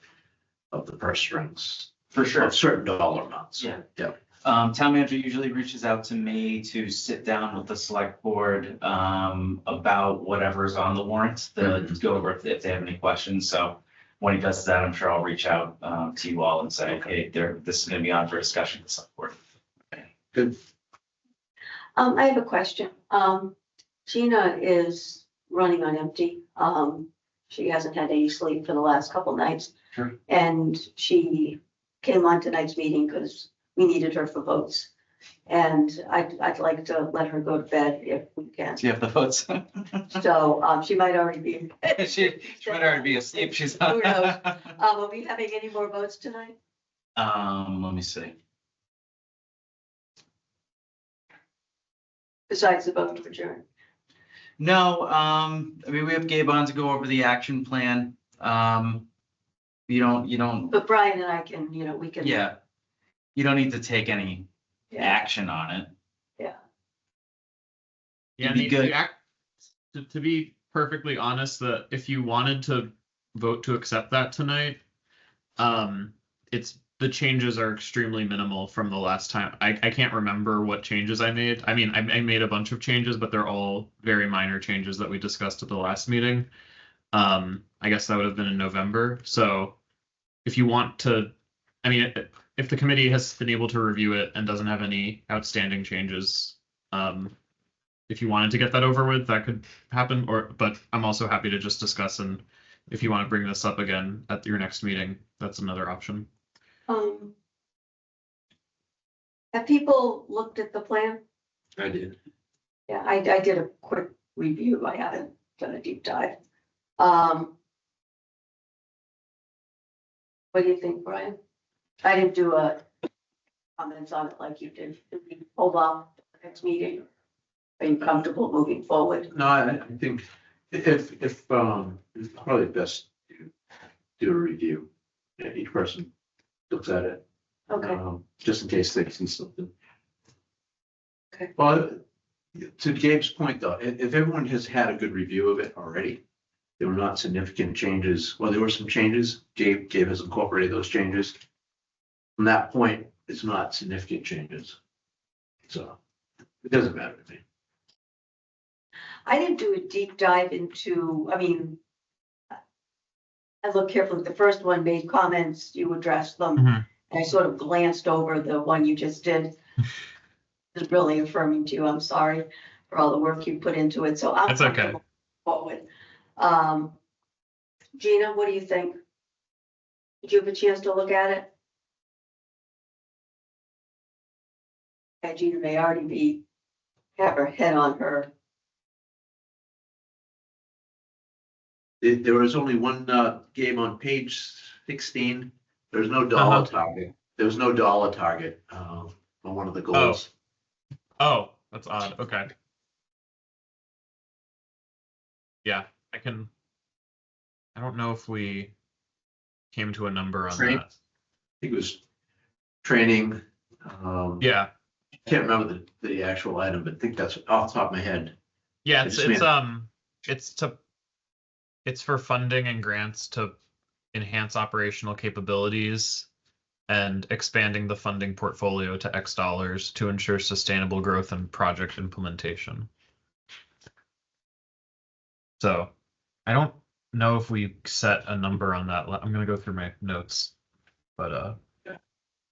of the purse strings. For sure. Of certain dollar amounts. Yeah. Yeah. Town manager usually reaches out to me to sit down with the select board, about whatever's on the warrant, to go over if they have any questions. So when he does that, I'm sure I'll reach out, to you all and say, hey, this is gonna be on for discussion with the select board. Good. I have a question. Gina is running on empty. She hasn't had any sleep for the last couple nights. Sure. And she came on tonight's meeting because we needed her for votes. And I'd like to let her go to bed if we can. Do you have the votes? So, she might already be. She might already be asleep. She's. Who knows? Are we having any more votes tonight? Let me see. Besides the vote to adjourn? No, I mean, we have Gabe on to go over the action plan. You don't, But Brian and I can, we can. yeah. You don't need to take any Yeah. action on it. Yeah. Yeah, You'd be good. to be perfectly honest, that if you wanted to vote to accept that tonight, the changes are extremely minimal from the last time. I can't remember what changes I made. I mean, I made a bunch of changes, but they're all very minor changes that we discussed at the last meeting. I guess that would have been in November. So if you want to, I mean, if the committee has been able to review it and doesn't have any outstanding changes, if you wanted to get that over with, that could happen. But I'm also happy to just discuss, and if you want to bring this up again at your next meeting, that's another option. Have people looked at the plan? I did. Yeah, I did a quick review. I haven't done a deep dive. What do you think, Brian? I didn't do a comments on it like you did. Did we hold off the next meeting? Are you comfortable moving forward? No, I think if, it's probably best to do a review. Yeah, each person looks at it. Okay, Just in case they see something. Okay. Well, to Gabe's point though, if everyone has had a good review of it already, there were not significant changes. Well, there were some changes. Gabe has incorporated those changes. From that point, it's not significant changes. So it doesn't matter to me. I didn't do a deep dive into, I looked carefully. The first one made comments, you addressed them. Mhm. And I sort of glanced over the one you just did. It's really affirming to you. I'm sorry for all the work you put into it. So I'm It's okay. comfortable forward. Gina, what do you think? Did you have a chance to look at it? Yeah, Gina may already have her head on her. There was only one game on page 16. There's no dollar target. There was no dollar target on one of the goals. Oh, that's odd. Okay. Yeah, I don't know if we came to a number on Train. that. I think it was training. Yeah. Can't remember the actual item, but I think that's off the top of my head. Yeah, Just it's for funding and grants to enhance operational capabilities and expanding the funding portfolio to X dollars to ensure sustainable growth and project implementation. So I don't know if we set a number on that. I'm gonna go through my notes, but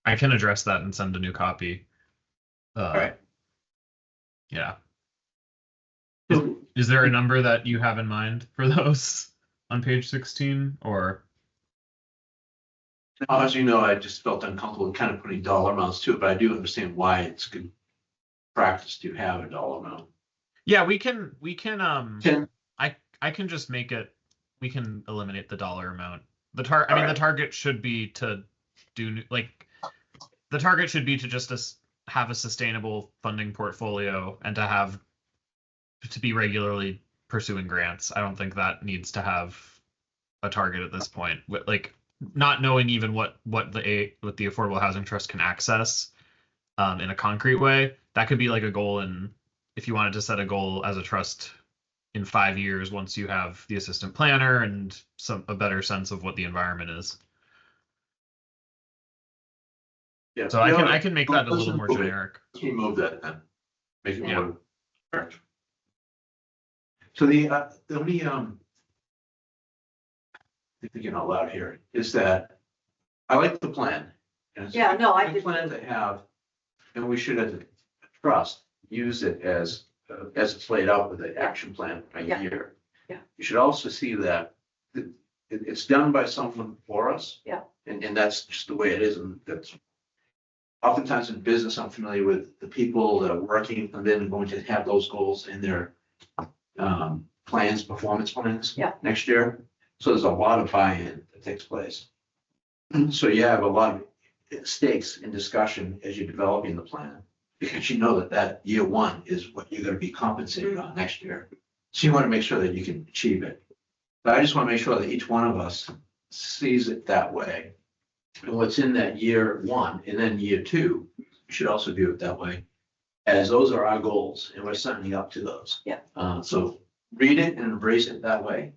I can address that and send a new copy. All right. Yeah. So, Is there a number that you have in mind for those on page 16 or? now, as you know, I just felt uncomfortable kind of putting dollar amounts to it, but I do understand why it's good practice to have a dollar amount. Yeah, we can, Ten. I can just make it, we can eliminate the dollar amount. I mean, the Alright. target should be to do like, the target should be to just have a sustainable funding portfolio and to be regularly pursuing grants. I don't think that needs to have a target at this point. Like not knowing even what the Affordable Housing Trust can access in a concrete way, that could be like a goal. And if you wanted to set a goal as a trust in 5 years, once you have the assistant planner and a better sense of what the environment is. Yeah. So I can make that a little more generic. Let's remove that then. Make it Yeah. more correct. So the only, thinking out loud here, is that I like the plan. And it's Yeah, no, I a good did. plan to have, and we should, as a trust, use it as it's laid out with the action plan a Yeah. year. Yeah. You should also see that it's done by someone for us. Yeah. And that's just the way it is, and that's oftentimes in business, I'm familiar with the people that are working and then going to have those goals in their plans, performance plans. Yeah. Next year. So there's a lot of buy-in that takes place. So you have a lot of stakes in discussion as you're developing the plan. Because you know that year one is what you're gonna be compensated on next year. So you want to make sure that you can achieve it. But I just want to make sure that each one of us sees it that way. And what's in that year one and then year two, we should also view it that way. As those are our goals and we're signing up to those. Yeah. So read it and embrace it that way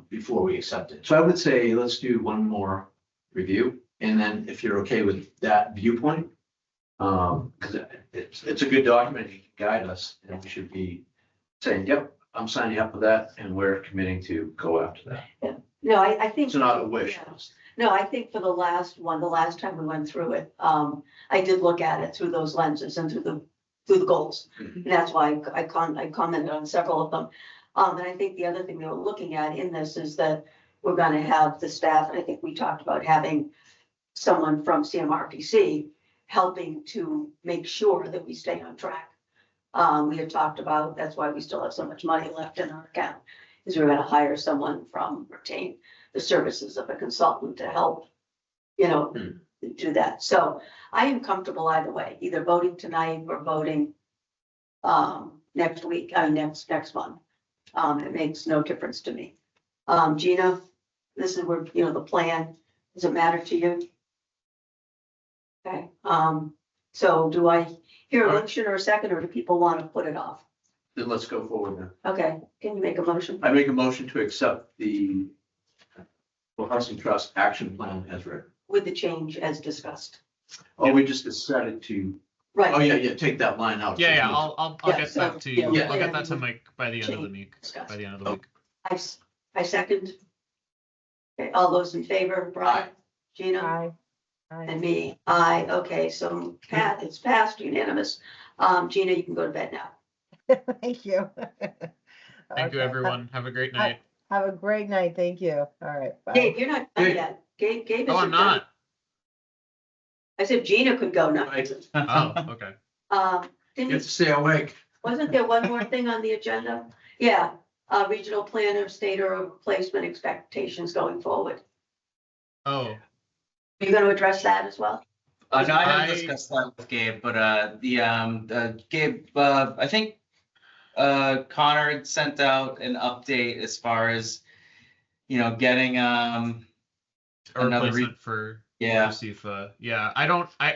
before we accept it. So I would say, let's do one more review. And then if you're okay with that viewpoint, because it's a good document, it can guide us, and we should be saying, yep, I'm signing up for that, and we're committing to go after that. No, I think. It's not a wish Yeah. list. No, I think for the last time we went through it, I did look at it through those lenses and through the goals. Mhm. And that's why I commented on several of them. And I think the other thing that we're looking at in this is that we're gonna have the staff, and I think we talked about having someone from CMRPC helping to make sure that we stay on track. We had talked about, that's why we still have so much money left in our account, is we're gonna hire someone from, retain the services of a consultant to help, do that. So I am comfortable either way, either voting tonight or voting next week, next month. It makes no difference to me. Gina, this is where, the plan, does it matter to you? Okay, so do I hear a motion or a second, or do people want to put it off? Then let's go forward then. Okay, can you make a motion? I make a motion to accept the Housing Trust Action Plan as written. With the change as discussed. Oh, we just decided to, Right. oh, yeah, take that line out. Yeah, I'll Yeah, get so, that to you. yeah, I'll yeah. get that to Mike by the end of the week. Discussed. By the end of the week. I second. Okay, all those in favor, Brian, Gina, Aye. and me, aye, okay, so Pat, it's passed unanimous. Gina, you can go to bed now. Thank you. Thank you, Okay. everyone. Have a great night. Have a great night. Thank you. All right. Bye. Dave, you're not done Dave. yet. Gabe Oh, isn't I'm done. not. I said Gina could go now. Oh, okay. Didn't, Get to stay awake. wasn't there one more thing on the agenda? Yeah, regional planner, state or replacement expectations going forward. Oh, Are you gonna address that as well? No, I I- haven't discussed that with Gabe, but Gabe, I think Connor had sent out an update as far as, getting a Another replacement for yeah. Josefa. Yeah,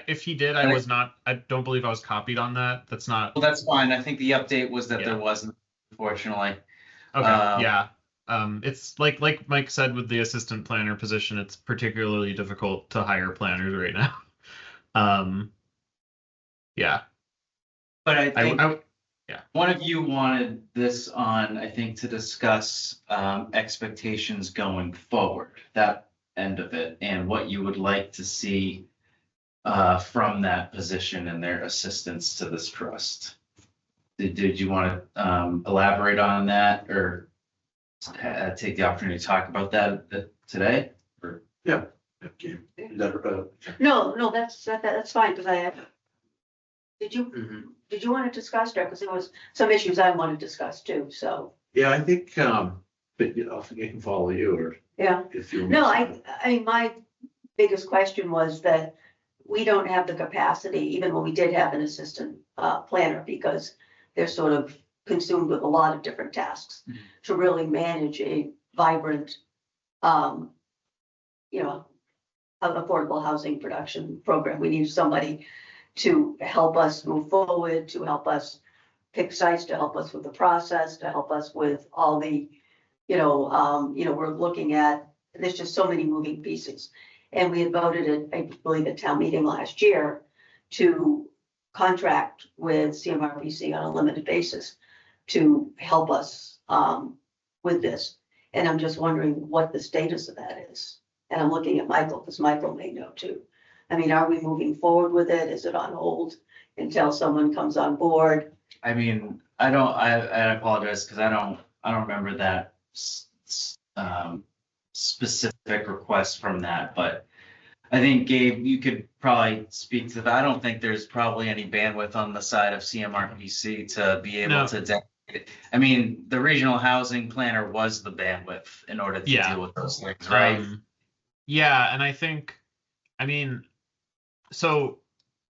if he did, I don't believe I was copied on that. That's not, Well, that's fine. I think the update was that Yeah. there wasn't, unfortunately. okay, yeah. It's like Mike said with the assistant planner position, it's particularly difficult to hire planners right now. Yeah, But I think One of you wanted this on, I think, to discuss expectations going forward, that end of it, and what you would like to see from that position and their assistance to this trust. Did you want to elaborate on that or take the opportunity to talk about that today? Or Okay. Is that, No, that's fine, because did mhm. you want to discuss that? Because there was some issues I want to discuss too, so, Yeah, I think, but you know, I can follow you or yeah. if you. No, I mean, my biggest question was that we don't have the capacity, even when we did have an assistant planner, because they're sort of consumed with a lot of different tasks Mhm. to really manage a vibrant, you know, affordable housing production program. We need somebody to help us move forward, to help us pick sites, to help us with the process, to help us with all the, we're looking at, there's just so many moving pieces. And we had voted at, I believe, at town meeting last year to contract with CMRPC on a limited basis to help us with this. And I'm just wondering what the status of that is. And I'm looking at Michael, because Michael may know too. I mean, are we moving forward with it? Is it on hold until someone comes on board? I mean, I apologize because I don't remember that specific request from that, but I think Gabe, you could probably speak to that. I don't think there's probably any bandwidth on the side of CMRPC to be able No. to. I mean, the regional housing planner was the bandwidth in order to deal with those things, right? Yeah, and I think, I mean, so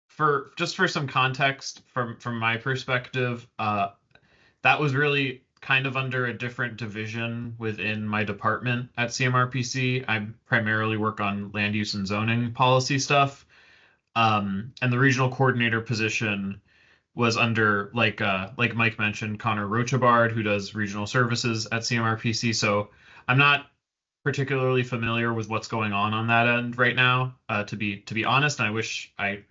for some context from my perspective, that was really kind of under a different division within my department at CMRPC. I primarily work on land use and zoning policy stuff. And the regional coordinator position was under, like Mike mentioned, Connor Rochabard, who does regional services at CMRPC. So I'm not particularly familiar with what's going on that end right now, to be honest. And I wish I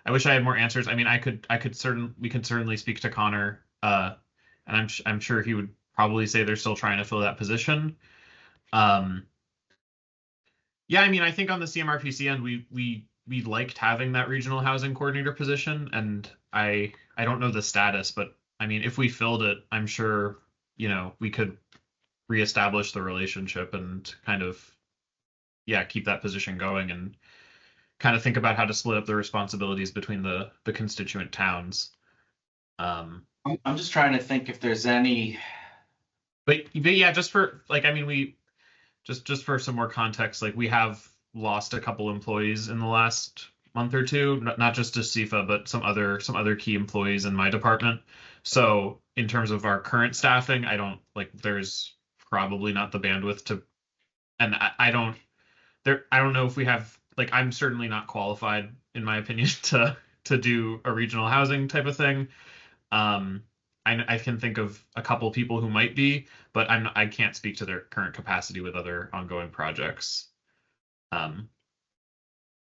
had more answers. I mean, we could certainly speak to Connor, and I'm sure he would probably say they're still trying to fill that position. Yeah, I mean, I think on the CMRPC end, we liked having that regional housing coordinator position, and I don't know the status, but I mean, if we filled it, I'm sure, we could reestablish the relationship and kind of, keep that position going and kind of think about how to split up the responsibilities between the constituent towns. I'm just trying to think if there's any. But yeah, just for like, I mean, we just for some more context, like we have lost a couple employees in the last month or two, not just to SIFA, but some other key employees in my department. So in terms of our current staffing, I don't like, there's probably not the bandwidth to, and I don't know if we have, like, I'm certainly not qualified in my opinion to do a regional housing type of thing. I can think of a couple people who might be, but I can't speak to their current capacity with other ongoing projects. I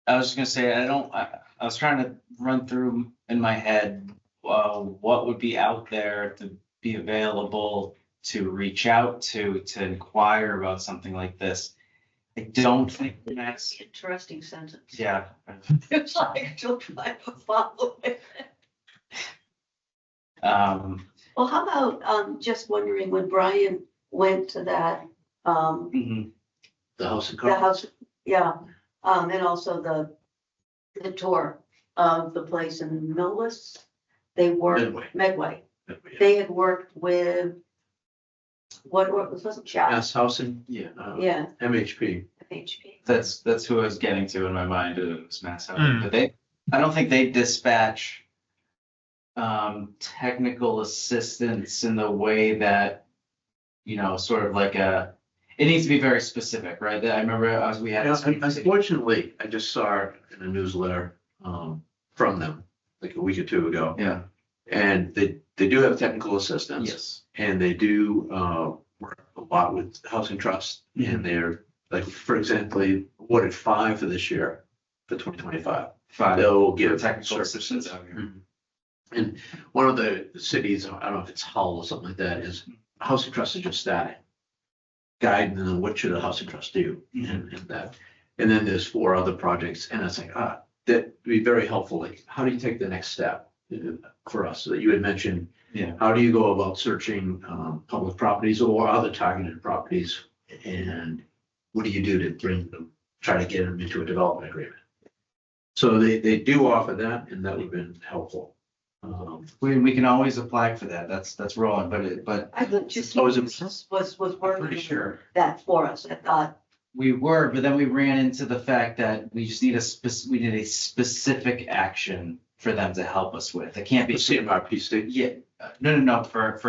was just gonna say, I was trying to run through in my head what would be out there to be available to reach out to inquire about something like this. I don't think that's Interesting sentence. yeah. It's like still trying to follow it. Well, how about just wondering when Brian went to that Mhm. The house and the car. house, yeah, and also the tour of the place in Millis. They worked Medway. They had worked with what wasn't Chad? Mass housing, Yeah, Yeah, MHP. FHP. that's who I was getting to in my mind. It was Mass Housing, but I don't think they dispatch technical assistance in the way that, sort of like it needs to be very specific, right? I remember we had. Unfortunately, I just saw in a newsletter from them like a week or two ago. Yeah. And they do have technical assistance. Yes. And they do work a lot with Housing Trust. Mhm. And they're, like, for example, awarded 5 for this year, for 2025. 5 They'll give technical services. assistance out here. And one of the cities, I don't know if it's Hull or something like that, is housing trust is just static. Guide, and then what should a housing trust do? And that, and then there's 4 other projects, and it's like, that'd be very helpful. Like, how do you take the next step for us? So that you had mentioned, Yeah. how do you go about searching public properties or other targeted properties? And what do you do to bring them, try to get them into a development agreement? So they do offer that, and that would have been helpful. We can always apply for that. That's rolling, but I thought just Oh, is it- was I'm working pretty on sure that for us. I thought, we were, but then we ran into the fact that we just need we need a specific action for them to help us with. It can't be. The CMRPC. Yeah, no, for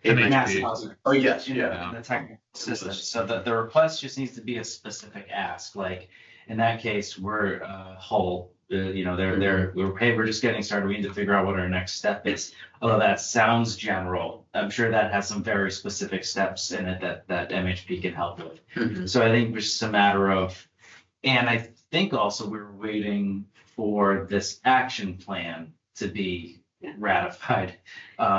MHP. mass housing. Oh, yes, You know, yeah. the technical system. So the request just needs to be a specific ask, like, in that case, we're Hull, you know, we're just getting started. We need to figure out what our next step is. Although that sounds general, I'm sure that has some very specific steps in it that MHP can help with. Mhm. So I think it's just a matter of, and I think also we were waiting for this action plan to be ratified.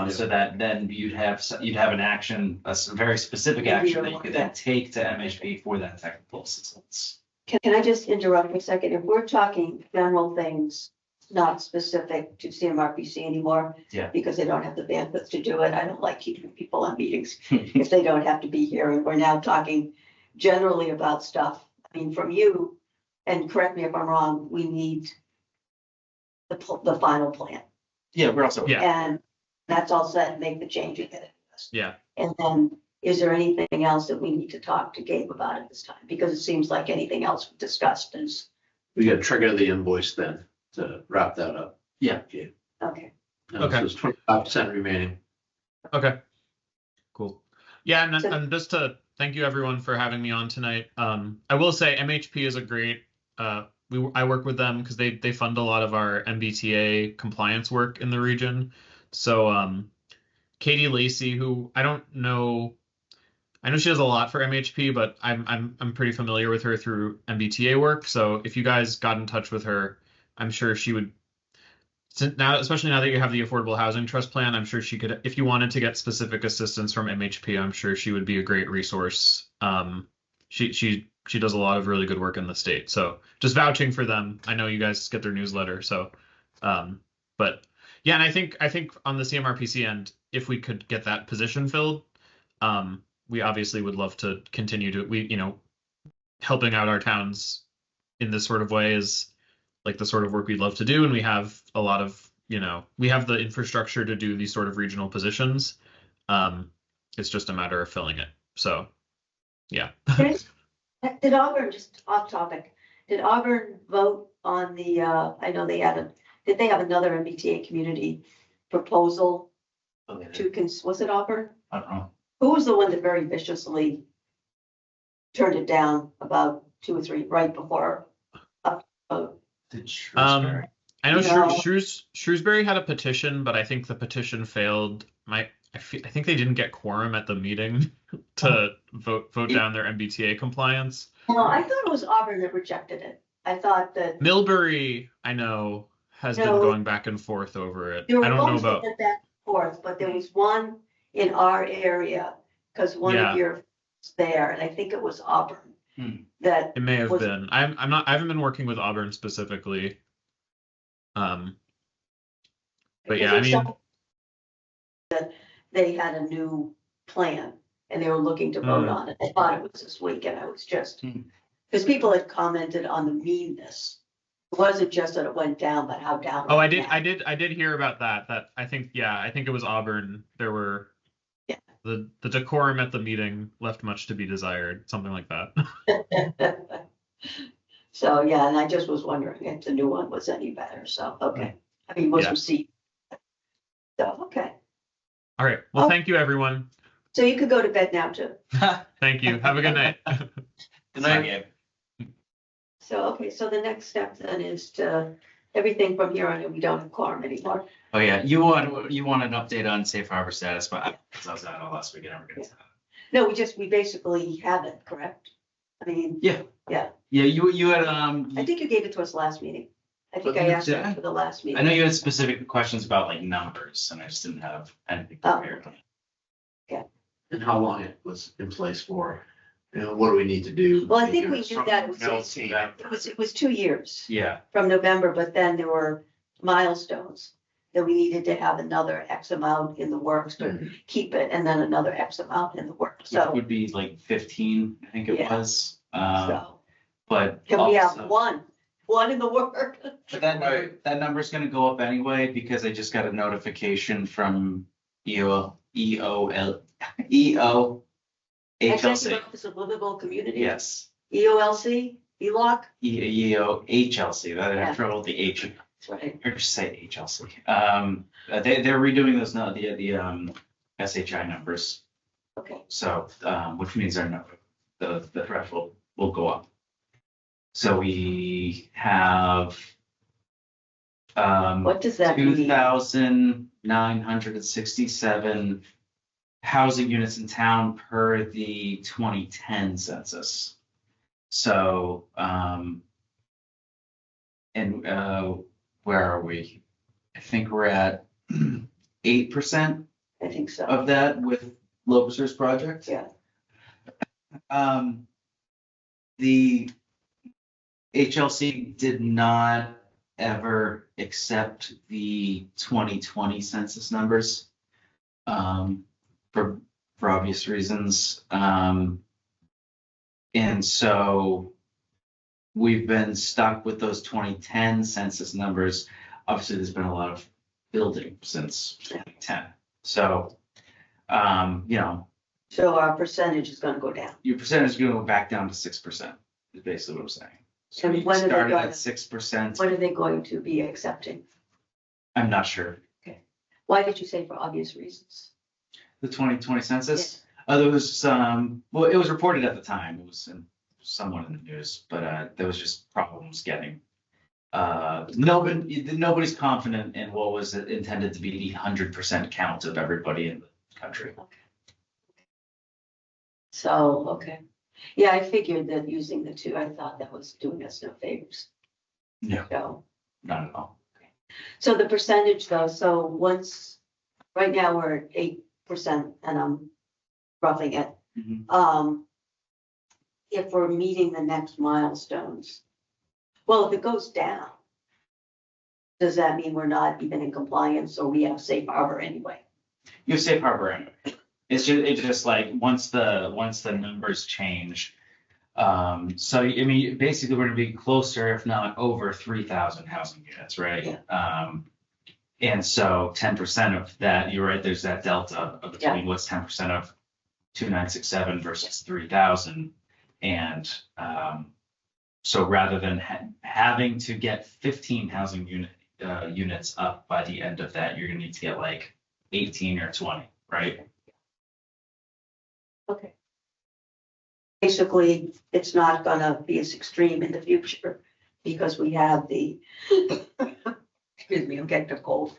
So that then you'd have an action, very specific Maybe action you'll that you want could then that. take to MHP for that technical assistance. can I just interrupt for a second? If we're talking general things, not specific to CMRPC anymore. Yeah. Because they don't have the bandwidth to do it. I don't like keeping people on meetings if they don't have to be here. And we're now talking generally about stuff. I mean, from you, and correct me if I'm wrong, we need the final plan. Yeah, we're also. Yeah. And that's all set, make the change and get it. Yeah. And then, is there anything else that we need to talk to Gabe about at this time? Because it seems like anything else we discussed is, We got to trigger the invoice then to wrap that up. Yeah. okay. Okay. So it's 25% remaining. Okay. Cool. Yeah, and, So- and just to thank you everyone for having me on tonight. I will say MHP is a great. I work with them because they fund a lot of our MBTA compliance work in the region. So Katie Lacey, who I don't know, I know she does a lot for MHP, but I'm pretty familiar with her through MBTA work. So if you guys got in touch with her, I'm sure she would. Now, especially now that you have the Affordable Housing Trust Plan, I'm sure she could, if you wanted to get specific assistance from MHP, I'm sure she would be a great resource. She does a lot of really good work in the state. So just vouching for them. I know you guys get their newsletter. So, but yeah, and I think on the CMRPC end, if we could get that position filled, we obviously would love to continue to, helping out our towns in this sort of way is like the sort of work we'd love to do. And we have a lot of, we have the infrastructure to do these sort of regional positions. It's just a matter of filling it. So, yeah. Did Auburn, just off topic, did Auburn vote on the, I know they did they have another MBTA community proposal was it Auburn? I don't know. Who was the one that very viciously turned it down about 2 or 3 right before? Did Shrewsbury? I know No. Shrewsbury had a petition, but I think the petition failed. I think they didn't get quorum at the meeting to vote down their MBTA compliance. No, I thought it was Auburn that rejected it. I thought that Millbury, I know, has been No. going back and forth over it. there were I don't know ones that about. went back and forth, but there was one in our area, because one Yeah. of your was there, and I think it was Auburn. Hmm. That It may have was- been. I haven't been working with Auburn specifically. But yeah, I because mean, that they had a new plan and they were looking to vote on it. I thought it was this week and I was just, Hmm. because people had commented on the meanness. It wasn't just that it went down, but how down. it oh, went I down. did hear about that. That I think it was Auburn. There were Yeah. the decorum at the meeting left much to be desired, something like that. So, yeah, and I just was wondering if the new one was any better. So, okay. I mean, was Yeah. received. So, okay. All right. Well, Oh. thank you, everyone. So you could go to bed now too. Thank you. Have a good night. Good night, Gabe. So, okay, so the next step then is to, everything from here on, we don't have quorum anymore. Oh, yeah, you want an update on safe harbor status, but because I was out all last week, I never got to that. No, we basically have it, correct? I mean, Yeah, you had, I think you gave it to us last meeting. I think I asked that for the last meeting. I know you had specific questions about like numbers and I just didn't have anything Oh, prepared. And how long it was in place for, you know, what do we need to do? Well, I think we knew that it was, No, see that. it was 2 years Yeah, from November, but then there were milestones that we needed to have another X amount in the works to keep it, and then another X amount in the works, which so, would be like 15, I think it Yeah. was. so. But Can we have also- one in the work? But that number's gonna go up anyway, because I just got a notification from HLC. Office of Livable Community? Yes, EOLC, ELOC, HLC, that I Yeah. have trouble with the H, that's right, or just say HLC. They're redoing those now, the SHI numbers, okay. so, which means the threshold will go up. So we have What does that mean? 2,967 housing units in town per the 2010 census. So, where are we? I think we're at 8% I think so, of that with Locuster's project. yeah. The HLC did not ever accept the 2020 census numbers. For obvious reasons. And so we've been stuck with those 2010 census numbers. Obviously, there's been a lot of building since 2010. So, you know, So our percentage is gonna go down. your percentage is going to go back down to 6%, is basically what I'm saying. So And we when are they started gonna- at 6%. What are they going to be accepting? I'm not sure. Why did you say for obvious reasons? The 2020 census? There was some, well, it was reported at the time, it was somewhat in the news, but there was just problems getting. Nobody's confident in what was intended to be the 100% count of everybody in the country. So, okay. Yeah, I figured that using the two, I thought that was doing us no favors. No, So, not at all. so the percentage though, so once, right now we're at 8% and I'm roughing it. Mhm. If we're meeting the next milestones, well, if it goes down, does that mean we're not even in compliance or we have safe harbor anyway? You have safe harbor anyway. It's just like, once the numbers change. So, I mean, basically, we're gonna be closer, if not over 3,000 housing units, right? And so 10% of that, you're right, there's that delta between what's 10% of 2,967 versus 3,000. And, so rather than having to get 15 housing units up by the end of that, you're gonna need to get like 18 or 20, right? Okay. Basically, it's not gonna be as extreme in the future because we have the, excuse me, I'm getting a cold.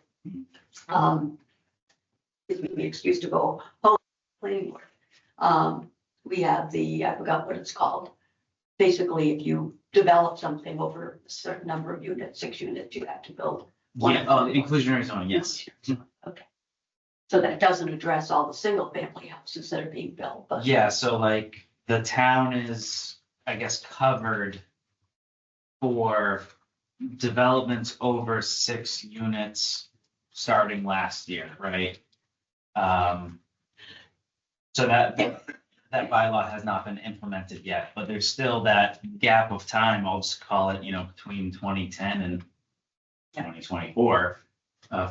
Gives me the excuse to go home, planning board. We have the, I forgot what it's called. Basically, if you develop something over a certain number of units, 6 units, you have to build. one. Yeah, inclusionary zoning, yes. Okay. So that doesn't address all the single family houses that are being built, but. Yeah, so like the town is, I guess, covered for developments over 6 units starting last year, right? So that bylaw has not been implemented yet, but there's still that gap of time, I'll just call it, between 2010 and 2024.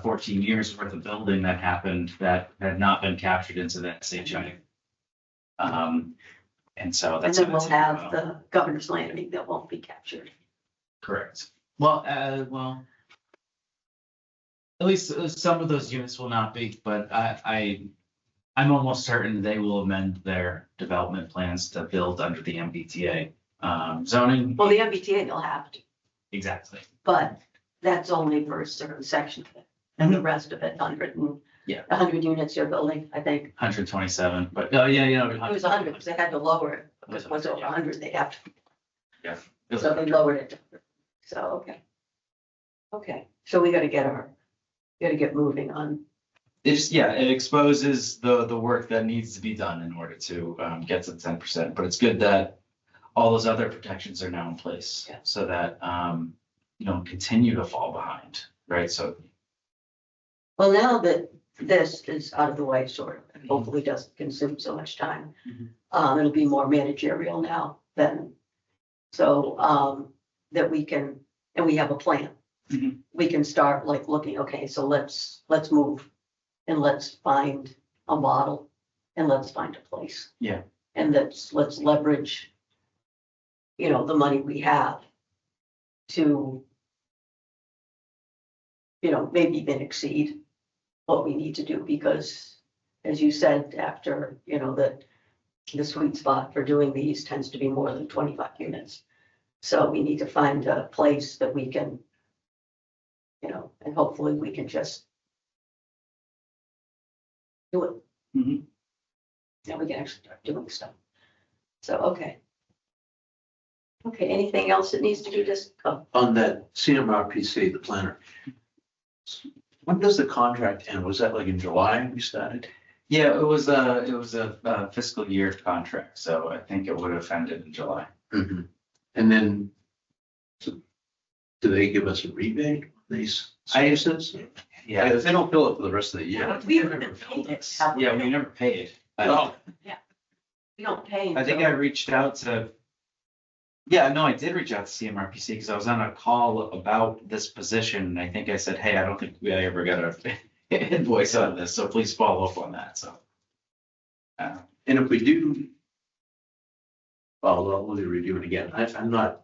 14 years worth of building that happened that had not been captured into the SHI. And so And that's. then gonna we'll take a have while. the governor's landing that won't be captured. Correct. Well, at least some of those units will not be, but I'm almost certain they will amend their development plans to build under the MBTA zoning. Well, the MBTA they'll have to, Exactly. but that's only for a certain section of it. And the rest of it, 100 and. Yeah. 100 units you're building, I think. 127, but yeah, It was 100 because they had to lower it, because it was over 100, they'd have to. It was So they lowered it. So, okay. Okay, so we gotta get moving on. It's, yeah, it exposes the work that needs to be done in order to get to the 10%, but it's good that all those other protections are now in place. Yeah. So that you don't continue to fall behind, right? So, Well, now that this is out of the way, sort of, and hopefully doesn't consume so much time. Mhm. It'll be more managerial now then. So, that we can, and we have a plan. Mhm. We can start like looking, okay, so let's move. And let's find a model and let's find a place. Yeah. And let's leverage, the money we have to, maybe even exceed what we need to do, because as you said, after, the sweet spot for doing these tends to be more than 25 units. So we need to find a place that we can, and hopefully we can just do it. Mhm. Now we can actually start doing stuff. So, okay. Okay, anything else that needs to be just, On that CMRPC, the planner. When does the contract end? Was that like in July we started? Yeah, it was a fiscal year contract, so I think it would have ended in July. Mm-hmm. And then, so do they give us a rebate on these services? Yeah, If they don't bill it for the rest of the year. we haven't paid it. have yeah, we? we never paid. Oh, We don't pay. I think I reached out to. Yeah, no, I did reach out to CMRPC because I was on a call about this position. And I think I said, hey, I don't think we ever got a invoice on this, so please follow up on that, so. and if we do, well, we'll review it again. I'm not.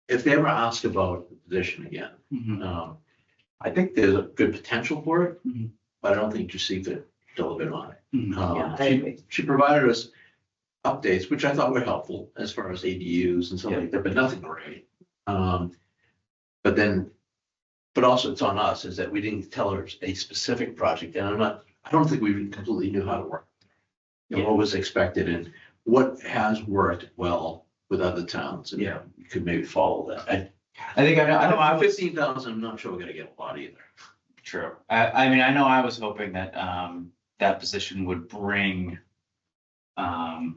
If they ever ask about the position again, I think there's a good potential for it, Mhm. but I don't think you could deliver on it. Mhm. Yeah, I agree. She provided us updates, which I thought were helpful as far as ADUs and stuff like that, but nothing great. But then, but also it's on us is that we didn't tell her a specific project, and I don't think we completely knew how to work. What was expected and what has worked well with other towns, and Yeah. you could maybe follow that. I think I know I was. 15,000, I'm not sure we're gonna get a lot either. True. I mean, I know I was hoping that that position would bring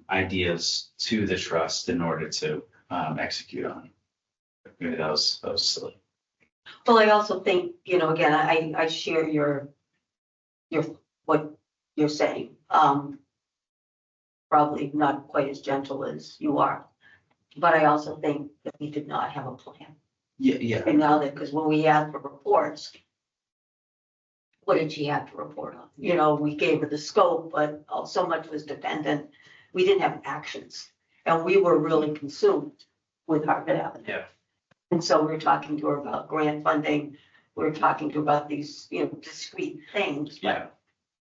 ideas to the trust in order to execute on. Maybe that was silly. Well, I also think, again, I share your, what you're saying. Probably not quite as gentle as you are. But I also think that we did not have a plan. Yeah. And now that, because when we asked for reports, what did she have to report on? We gave her the scope, but so much was dependent. We didn't have actions. And we were really consumed with Harvard Avenue. Yeah. And so we were talking to her about grant funding. We were talking to her about these, discrete things, Yeah.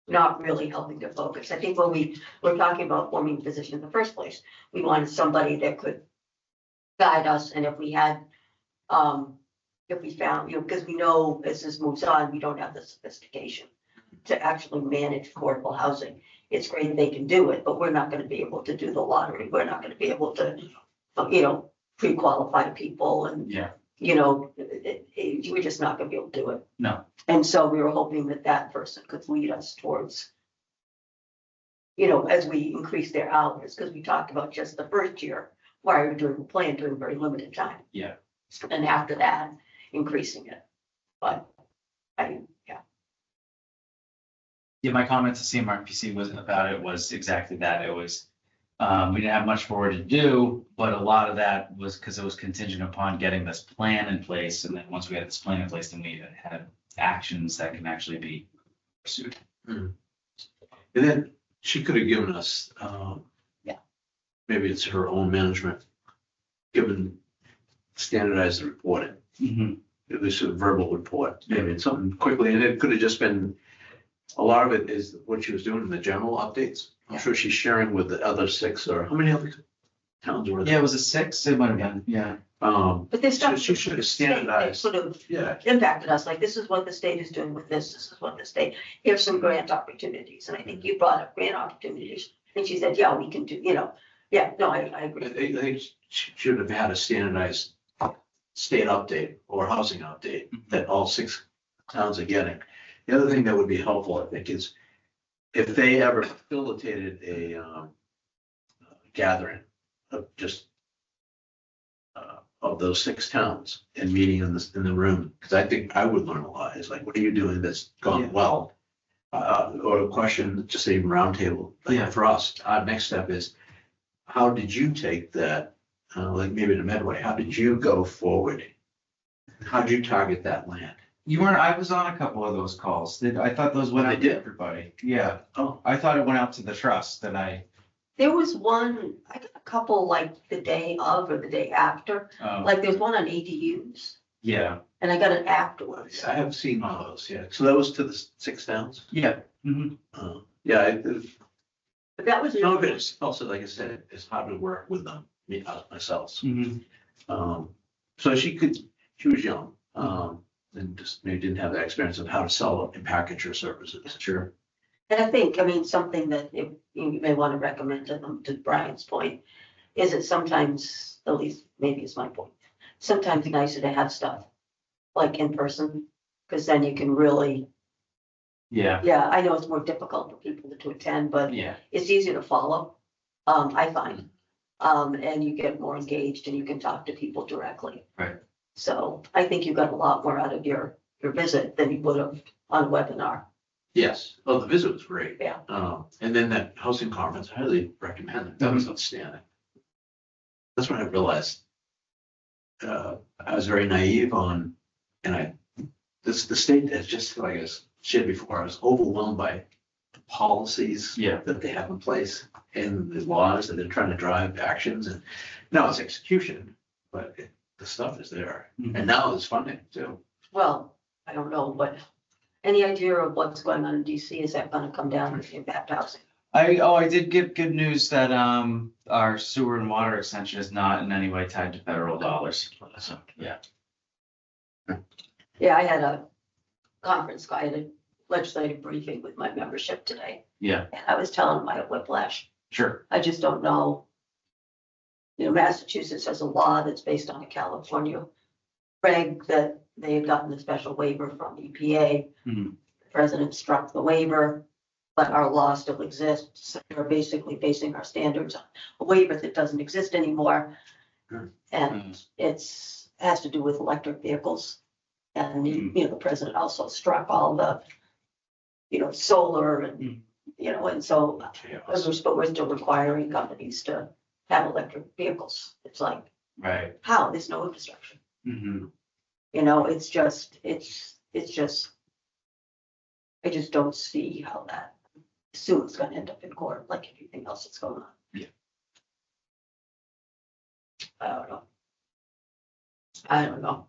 but not really helping to focus. I think when we were talking about forming a position in the first place, we wanted somebody that could guide us. And if we had, if we found, because we know as this moves on, we don't have the sophistication to actually manage affordable housing. It's great they can do it, but we're not going to be able to do the lottery. We're not going to be able to, pre-qualify people and, Yeah. we're just not going to be able to do it. No. And so we were hoping that that person could lead us towards, as we increase their hours, because we talked about just the first year, while we were doing the plan, doing very limited time. Yeah. And after that, increasing it. But Yeah, my comment to CMRPC was exactly that. It was, we didn't have much for her to do, but a lot of that was because it was contingent upon getting this plan in place. And then once we had this plan in place, then we had actions that can actually be pursued. And then she could have given us, maybe it's her own management, given standardized reporting, at least a verbal report, maybe it's something quickly, and it could have just been, a lot of it is what she was doing in the general updates. I'm sure she's sharing with the other 6 or how many other towns were there? Yeah, it was a 6, it might have been, yeah. But this stuff. She should have state that standardized. Sort of Yeah, impacted us, like, this is what the state is doing with this is what the state, here's some grant opportunities, and I think you brought up grant opportunities, and she said, yeah, we can do, I agree. I think she should have had a standardized state update or housing update that all 6 towns are getting. The other thing that would be helpful, I think, is if they ever facilitated a gathering of just of those 6 towns and meeting in the room, because I think I would learn a lot. It's like, what are you doing that's gone Yeah. well? Or a question, just even roundtable. Like, Yeah. for us, our next step is, how did you take that, like maybe the Medway, how did you go forward? How did you target that land? You weren't, I was on a couple of those calls. I thought those went Oh, they out to did? everybody. Yeah, Oh, I thought it went out to the trust and There was one, I got a couple like the day of or the day after, like there's one on ADUs yeah, and I got it afterwards. I haven't seen all those yet. So that was to the 6 towns? yeah. Mhm. Yeah, But that was. some of it is also, like I said, it's hard to work with them, me, myself. Mhm. So she was young, and just maybe didn't have that experience of how to sell and package her services. Sure. And I think, I mean, something that you may want to recommend to them, to Brian's point, is that sometimes, at least maybe it's my point, sometimes it's nicer to have stuff like in person, because then you can really, Yeah, yeah, I know it's more difficult for people to attend, but yeah, it's easier to follow, I find. And you get more engaged and you can talk to people directly. Right. So I think you got a lot more out of your visit than you would have on a webinar. Yes. Oh, the visit was great. Yeah. And then that housing conference, I highly recommend it. That was outstanding. That's when I realized, I was very naive on, and the state has just, like I shared before, I was overwhelmed by the policies yeah. that they have in place and the laws that they're trying to drive actions, and now it's execution, but the stuff is there. Mhm. And now there's funding too. Well, I don't know, but any idea of what's going on in DC? Is that gonna come down with impact housing? I did give good news that our sewer and water extension is not in any way tied to federal dollars. So, yeah. Yeah, I had a conference, I had a legislative briefing with my membership today, Yeah, and I was telling them I have whiplash. sure. I just don't know. You know, Massachusetts has a law that's based on a California reg that they had gotten a special waiver from EPA. Mhm. The president struck the waiver, but our law still exists. So we're basically basing our standards on a waiver that doesn't exist anymore. And has to do with electric vehicles. And, you know, the president also struck all the, you know, solar and, you know, and so we're still requiring companies to have electric vehicles. It's like, Right. how? There's no infrastructure. Hmm. You know, it's just, I just don't see how that soon is gonna end up in court, like everything else that's going on. Yeah. I don't know. I don't know.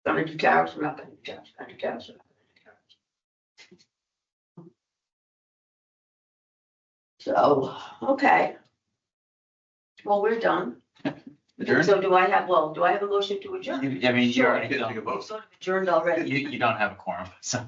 Gonna do tariffs, we're not gonna do tariffs, gonna do tariffs, we're not gonna do tariffs. So, okay. Well, we're done. Adjourn? So do I have a motion to adjourn? I mean, Sure. you Take a vote. We've sort of adjourned already. you don't have a quorum, so.